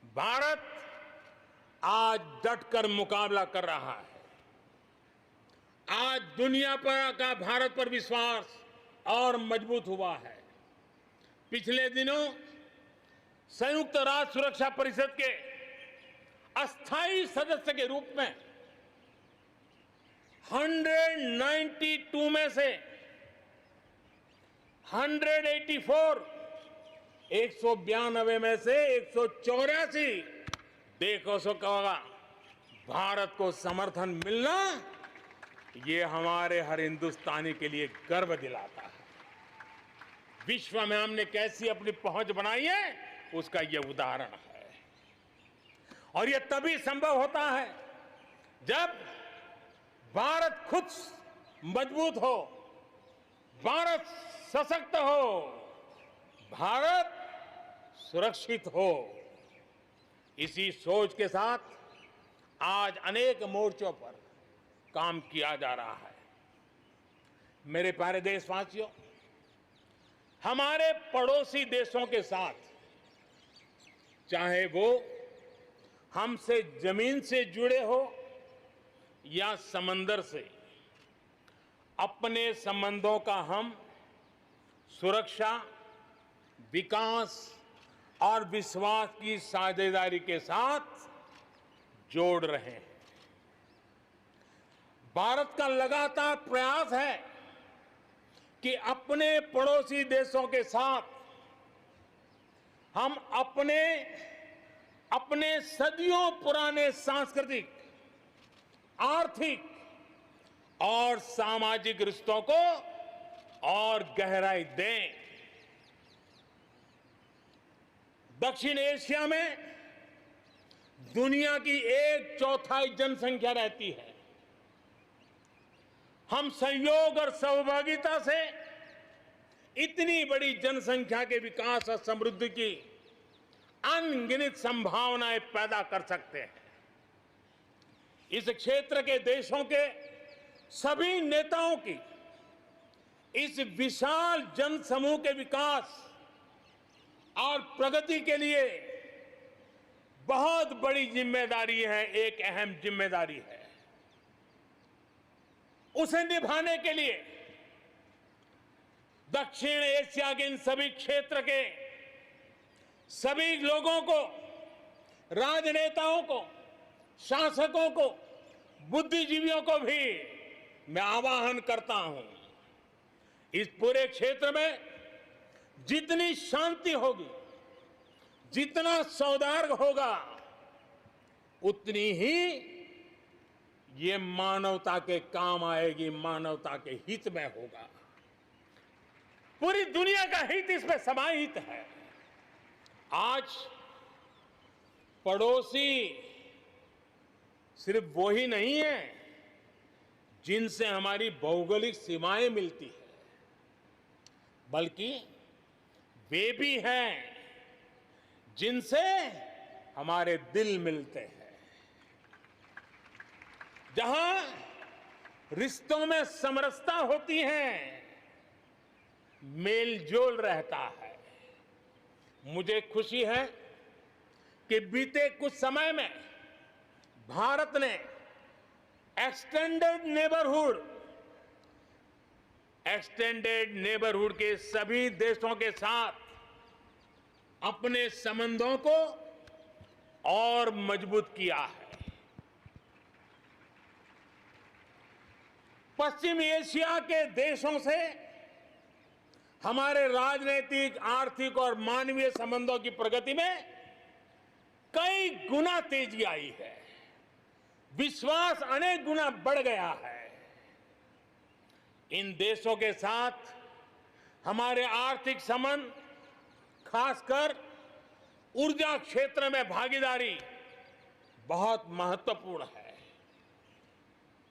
भारत आज डटकर मुकाबला कर रहा है। आज दुनिया पर का भारत पर विश्वास और मजबूत हुआ है। पिछले दिनों संयुक्त राष्ट्र सुरक्षा परिषद के अस्थायी सदस्य के रूप में 192 में से 192 में से 184 देखो सो कहा भारत को समर्थन मिलना, ये हमारे हर हिंदुस्तानी के लिए गर्व दिलाता है। विश्व में हमने कैसी अपनी पहुंच बनाई है, उसका ये उदाहरण है। और ये तभी संभव होता है जब भारत खुद मजबूत हो, भारत सशक्त हो, भारत सुरक्षित हो। इसी सोच के साथ आज अनेक मोर्चों पर काम किया जा रहा है। मेरे प्यारे देशवासियों, हमारे पड़ोसी देशों के साथ, चाहे वो हमसे जमीन से जुड़े हो या समंदर से, अपने संबंधों का हम सुरक्षा, विकास और विश्वास की साझेदारी के साथ जोड़ रहे हैं। भारत का लगातार प्रयास है कि अपने पड़ोसी देशों के साथ हम अपने सदियों पुराने सांस्कृतिक, आर्थिक और सामाजिक रिश्तों को और गहराई दें। दक्षिण एशिया में दुनिया की 1/4 जनसंख्या रहती है। हम सहयोग और सहभागिता से इतनी बड़ी जनसंख्या के विकास और समृद्धि की अनगिनत संभावनाएं पैदा कर सकते हैं। इस क्षेत्र के देशों के सभी नेताओं की इस विशाल जनसमूह के विकास और प्रगति के लिए बहुत बड़ी जिम्मेदारी है, एक अहम जिम्मेदारी है। उसे निभाने के लिए दक्षिण एशिया के इन सभी क्षेत्र के सभी लोगों को, राजनेताओं को, शासकों को, बुद्धिजीवियों को भी मैं आह्वान करता हूं, इस पूरे क्षेत्र में जितनी शांति होगी, जितना सौहार्द होगा, उतनी ही ये मानवता के काम आएगी, मानवता के हित में होगा। पूरी दुनिया का हित इसमें समाहित है। आज पड़ोसी सिर्फ वो ही नहीं है जिनसे हमारी भौगोलिक सीमाएं मिलती है, बल्कि वे भी हैं जिनसे हमारे दिल मिलते हैं। जहां रिश्तों में समरसता होती है, मेल जोल रहता है। मुझे खुशी है कि बीते कुछ समय में भारत ने एक्सटेंडेड नेबरहुड के सभी देशों के साथ अपने संबंधों को और मजबूत किया है। पश्चिम एशिया के देशों से हमारे राजनीतिक, आर्थिक और मानवीय संबंधों की प्रगति में कई गुना तेजी आई है। विश्वास अनेक गुना बढ़ गया है। इन देशों के साथ हमारे आर्थिक संबंध, खासकर ऊर्जा क्षेत्र में भागीदारी बहुत महत्वपूर्ण है।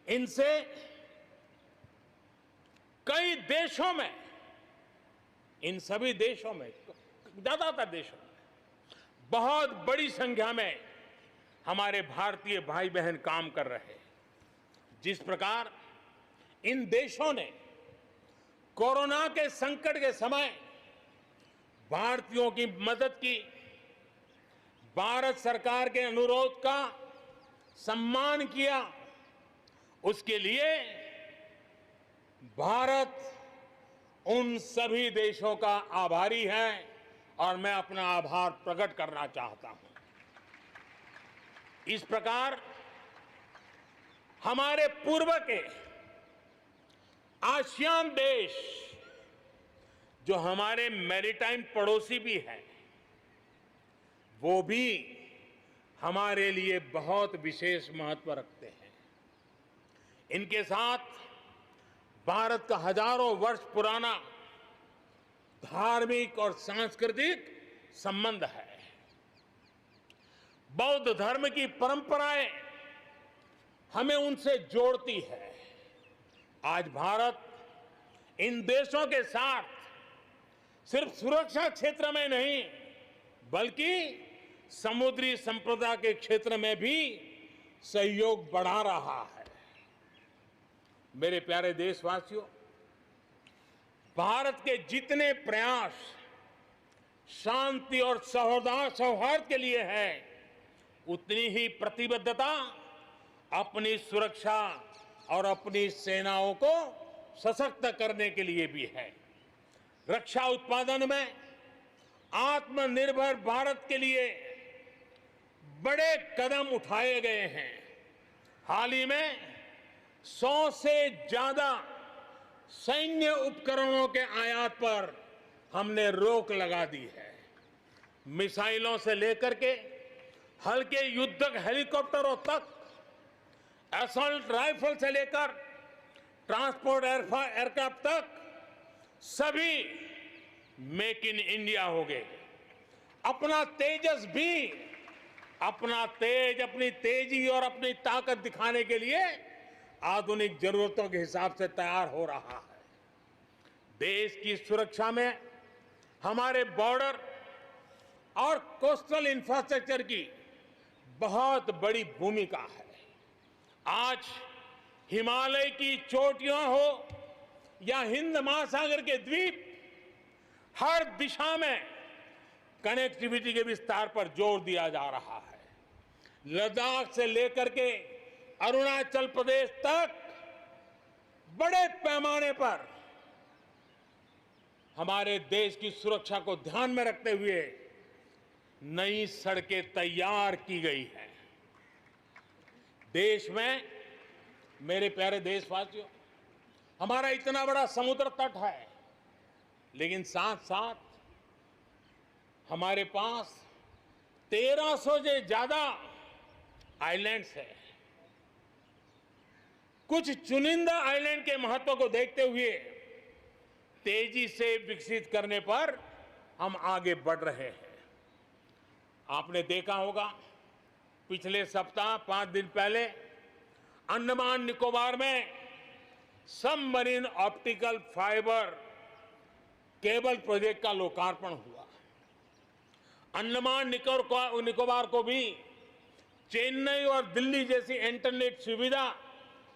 इनसे कई देशों में, इन सभी देशों में, ज्यादातर देशों में बहुत बड़ी संख्या में हमारे भारतीय भाई बहन काम कर रहे हैं। जिस प्रकार इन देशों ने कोरोना के संकट के समय भारतीयों की मदद की, भारत सरकार के अनुरोध का सम्मान किया, उसके लिए भारत उन सभी देशों का आभारी है और मैं अपना आभार प्रकट करना चाहता हूं। इस प्रकार हमारे पूर्व के आसियान देश, जो हमारे मैरीटाइम पड़ोसी भी हैं, वो भी हमारे लिए बहुत विशेष महत्व रखते हैं। इनके साथ भारत का हजारों वर्ष पुराना धार्मिक और सांस्कृतिक संबंध है। बौद्ध धर्म की परंपराएं हमें उनसे जोड़ती है। आज भारत इन देशों के साथ सिर्फ सुरक्षा क्षेत्र में नहीं, बल्कि समुद्री संपदा के क्षेत्र में भी सहयोग बढ़ा रहा है। मेरे प्यारे देशवासियों, भारत के जितने प्रयास शांति और सौहार्द के लिए है, उतनी ही प्रतिबद्धता अपनी सुरक्षा और अपनी सेनाओं को सशक्त करने के लिए भी है। रक्षा उत्पादन में आत्मनिर्भर भारत के लिए बड़े कदम उठाए गए हैं। हाल ही में 100 से ज्यादा सैन्य उपकरणों के आयात पर हमने रोक लगा दी है। मिसाइलों से लेकर के हल्के युद्धक हेलीकॉप्टरों तक, असॉल्ट राइफल से लेकर ट्रांसपोर्ट एयरक्राफ्ट तक, सभी मेक इन इंडिया हो गए। अपना तेजस भी अपनी तेजी और अपनी ताकत दिखाने के लिए आधुनिक जरूरतों के हिसाब से तैयार हो रहा है। देश की सुरक्षा में हमारे बॉर्डर और कोस्टल इंफ्रास्ट्रक्चर की बहुत बड़ी भूमिका है। आज हिमालय की चोटियां हो या हिंद महासागर के द्वीप, हर दिशा में कनेक्टिविटी के विस्तार पर जोर दिया जा रहा है। लद्दाख से लेकर के अरुणाचल प्रदेश तक बड़े पैमाने पर हमारे देश की सुरक्षा को ध्यान में रखते हुए नई सड़कें तैयार की गई हैं। देश में, मेरे प्यारे देशवासियों, हमारा इतना बड़ा समुद्र तट है, लेकिन साथ साथ हमारे पास 1300 से ज्यादा आइलैंड्स हैं। कुछ चुनिंदा आइलैंड के महत्व को देखते हुए तेजी से विकसित करने पर हम आगे बढ़ रहे हैं। आपने देखा होगा, पिछले सप्ताह 5 दिन पहले अंडमान निकोबार में submarine optical fibre cable project का लोकार्पण हुआ। अंडमान निकोबार को भी चेन्नई और दिल्ली जैसी इंटरनेट सुविधा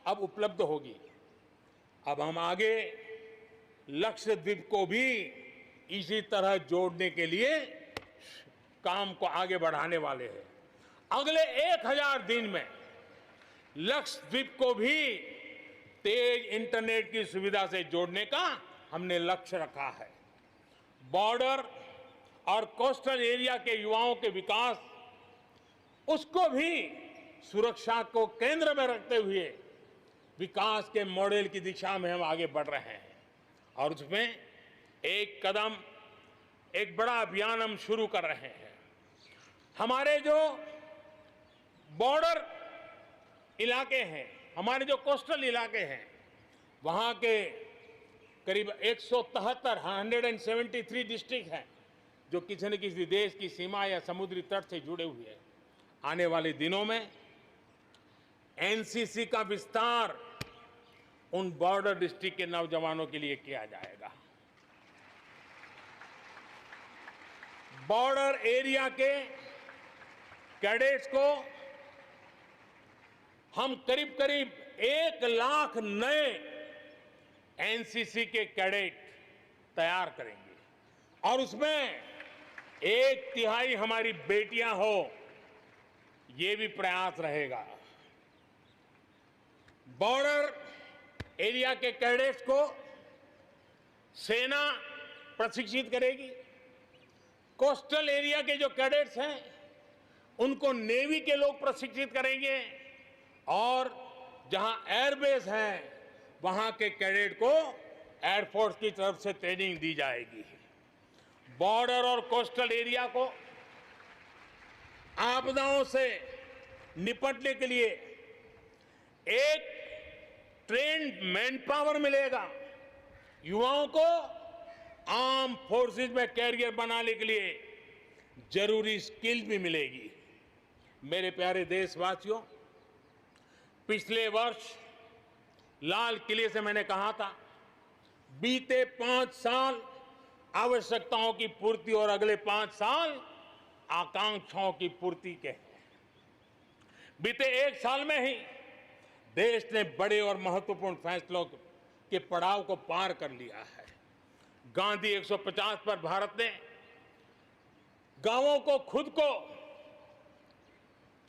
अब उपलब्ध होगी। अब हम आगे लक्षद्वीप को भी इसी तरह जोड़ने के लिए काम को आगे बढ़ाने वाले हैं। अगले 1000 दिन में लक्षद्वीप को भी तेज इंटरनेट की सुविधा से जोड़ने का हमने लक्ष्य रखा है। बॉर्डर और कोस्टल एरिया के युवाओं के विकास, उसको भी सुरक्षा को केंद्र में रखते हुए विकास के मॉडल की दिशा में हम आगे बढ़ रहे हैं। और उसमें एक कदम, एक बड़ा अभियान हम शुरू कर रहे हैं। हमारे जो बॉर्डर इलाके हैं, हमारे जो कोस्टल इलाके हैं, वहां के करीब 173 डिस्ट्रिक्ट हैं जो किसी न किसी देश की सीमा या समुद्री तट से जुड़े हुए हैं। आने वाले दिनों में एनसीसी का विस्तार उन बॉर्डर डिस्ट्रिक्ट के नौजवानों के लिए किया जाएगा। बॉर्डर एरिया के कैडेट्स को हम करीब 1 लाख नए एनसीसी के कैडेट तैयार करेंगे और उसमें 1/3 हमारी बेटियां हो, ये भी प्रयास रहेगा। बॉर्डर एरिया के कैडेट्स को सेना प्रशिक्षित करेगी। कोस्टल एरिया के जो कैडेट्स हैं उनको नेवी के लोग प्रशिक्षित करेंगे और जहां एयरबेस है वहां के कैडेट को एयरफोर्स की तरफ से ट्रेनिंग दी जाएगी। बॉर्डर और कोस्टल एरिया को आपदाओं से निपटने के लिए एक ट्रेन्ड मैन पावर मिलेगा। युवाओं को आर्म फोर्सेस में कैरियर बनाने के लिए जरूरी स्किल भी मिलेगी। मेरे प्यारे देशवासियों, पिछले वर्ष लाल किले से मैंने कहा था, बीते 5 साल आवश्यकताओं की पूर्ति और अगले 5 साल आकांक्षाओं की पूर्ति के हैं। बीते 1 साल में ही देश ने बड़े और महत्वपूर्ण फैसलों के पड़ाव को पार कर लिया है। गांधी 150 पर भारत ने गांवों को खुद को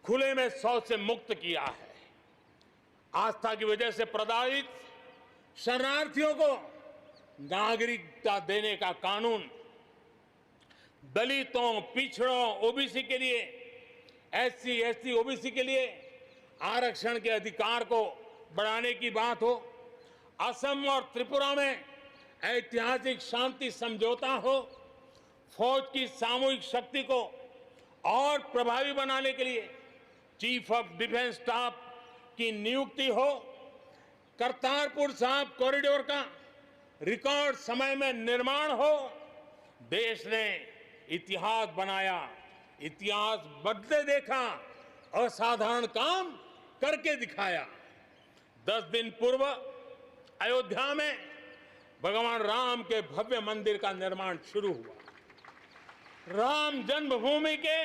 खुले में शौच से मुक्त किया है। आस्था की वजह से प्रताड़ित शरणार्थियों को नागरिकता देने का कानून, दलितों, पिछड़ों, ओबीसी के लिए, एससी, एसटी, ओबीसी के लिए आरक्षण के अधिकार को बढ़ाने की बात हो, असम और त्रिपुरा में ऐतिहासिक शांति समझौता हो, फौज की सामूहिक शक्ति को और प्रभावी बनाने के लिए चीफ ऑफ डिफेंस स्टाफ की नियुक्ति हो, करतारपुर साहिब कॉरिडोर का रिकॉर्ड समय में निर्माण हो, देश ने इतिहास बनाया, इतिहास बदले देखा, असाधारण काम करके दिखाया। 10 दिन पूर्व अयोध्या में भगवान राम के भव्य मंदिर का निर्माण शुरू हुआ। राम जन्मभूमि के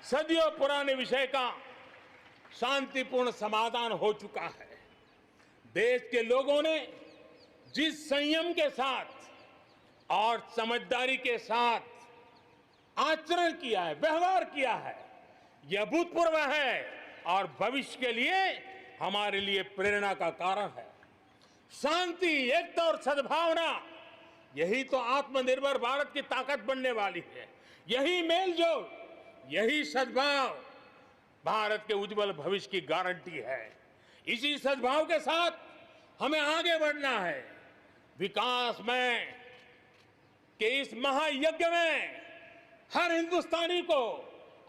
सदियों पुराने विषय का शांतिपूर्ण समाधान हो चुका है। देश के लोगों ने जिस संयम के साथ और समझदारी के साथ आचरण किया है, व्यवहार किया है, यह अभूतपूर्व है और भविष्य के लिए हमारे लिए प्रेरणा का कारण है। शांति, एकता और सद्भावना, यही तो आत्मनिर्भर भारत की ताकत बनने वाली है। यही मेलजोल, यही सद्भाव भारत के उज्जवल भविष्य की गारंटी है। इसी सद्भाव के साथ हमें आगे बढ़ना है। विकास में के इस महायज्ञ में हर हिंदुस्तानी को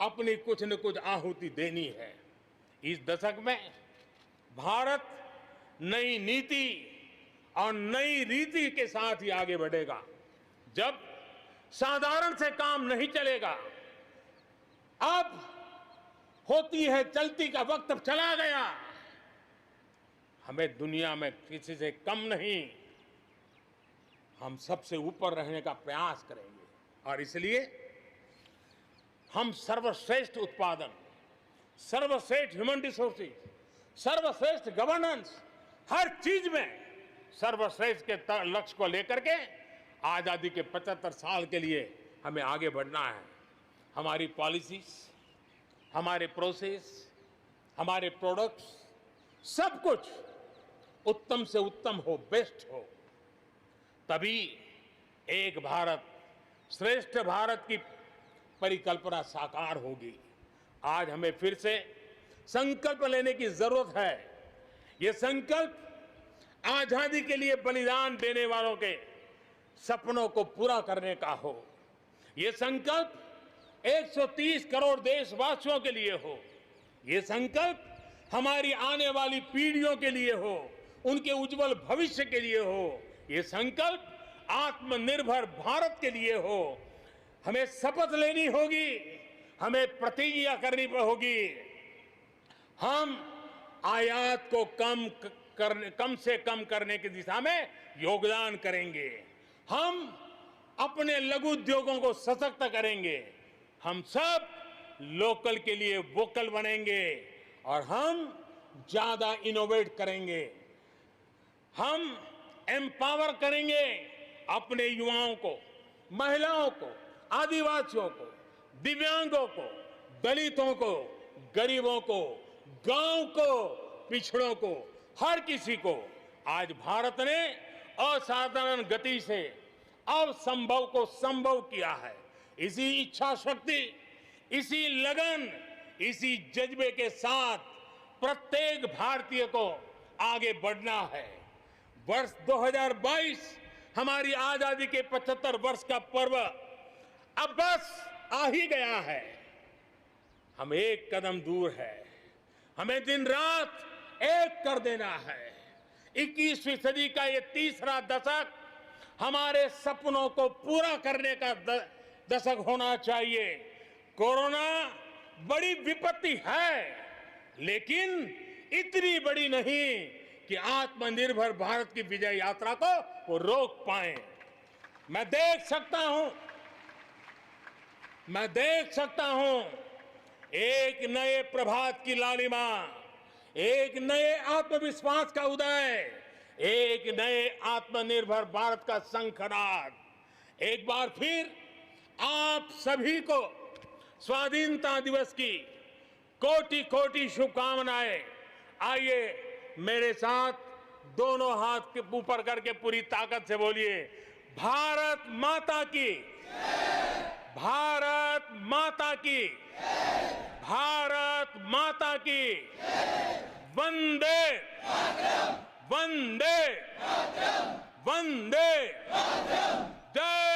अपनी कुछ न कुछ आहुति देनी है। इस दशक में भारत नई नीति और नई रीति के साथ ही आगे बढ़ेगा। जब साधारण से काम नहीं चलेगा, अब होती है चलती का वक्त अब चला गया। हमें दुनिया में किसी से कम नहीं, हम सबसे ऊपर रहने का प्रयास करेंगे और इसलिए हम सर्वश्रेष्ठ उत्पादन, सर्वश्रेष्ठ ह्यूमन रिसोर्सेज, सर्वश्रेष्ठ गवर्नेंस, हर चीज में सर्वश्रेष्ठ के लक्ष्य को लेकर के आजादी के 75 साल के लिए हमें आगे बढ़ना है। हमारी पॉलिसीज, हमारे प्रोसेस, हमारे प्रोडक्ट्स, सब कुछ उत्तम से उत्तम हो, बेस्ट हो, तभी एक भारत श्रेष्ठ भारत की परिकल्पना साकार होगी। आज हमें फिर से संकल्प लेने की जरूरत है। ये संकल्प आजादी के लिए बलिदान देने वालों के सपनों को पूरा करने का हो। ये संकल्प 130 करोड़ देशवासियों के लिए हो। ये संकल्प हमारी आने वाली पीढ़ियों के लिए हो, उनके उज्जवल भविष्य के लिए हो। ये संकल्प आत्मनिर्भर भारत के लिए हो। हमें शपथ लेनी होगी, हमें प्रतिज्ञा करनी होगी। हम आयात को कम से कम करने की दिशा में योगदान करेंगे। हम अपने लघु उद्योगों को सशक्त करेंगे। हम सब लोकल के लिए वोकल बनेंगे और हम ज्यादा इनोवेट करेंगे। हम एम्पावर करेंगे अपने युवाओं को, महिलाओं को, आदिवासियों को, दिव्यांगों को, दलितों को, गरीबों को, गांव को, पिछड़ों को, हर किसी को। आज भारत ने असाधारण गति से असंभव को संभव किया है। इसी इच्छा शक्ति, इसी लगन, इसी जज्बे के साथ प्रत्येक भारतीय को आगे बढ़ना है। वर्ष 2022 हमारी आजादी के 75 वर्ष का पर्व अब बस आ ही गया है। हम एक कदम दूर है। हमें दिन रात एक कर देना है। 21वीं सदी का ये तीसरा दशक हमारे सपनों को पूरा करने का दशक होना चाहिए। कोरोना बड़ी विपत्ति है, लेकिन इतनी बड़ी नहीं कि आत्मनिर्भर भारत की विजय यात्रा को वो रोक पाए। मैं देख सकता हूं एक नए प्रभात की लालिमा, एक नए आत्मविश्वास का उदय, एक नए आत्मनिर्भर भारत का शंखनाद। एक बार फिर आप सभी को स्वाधीनता दिवस की कोटि कोटि शुभकामनाएं। आइए मेरे साथ दोनों हाथ के ऊपर करके पूरी ताकत से बोलिए, भारत माता की, भारत माता की, भारत माता की, वंदे वंदे वंदे, जय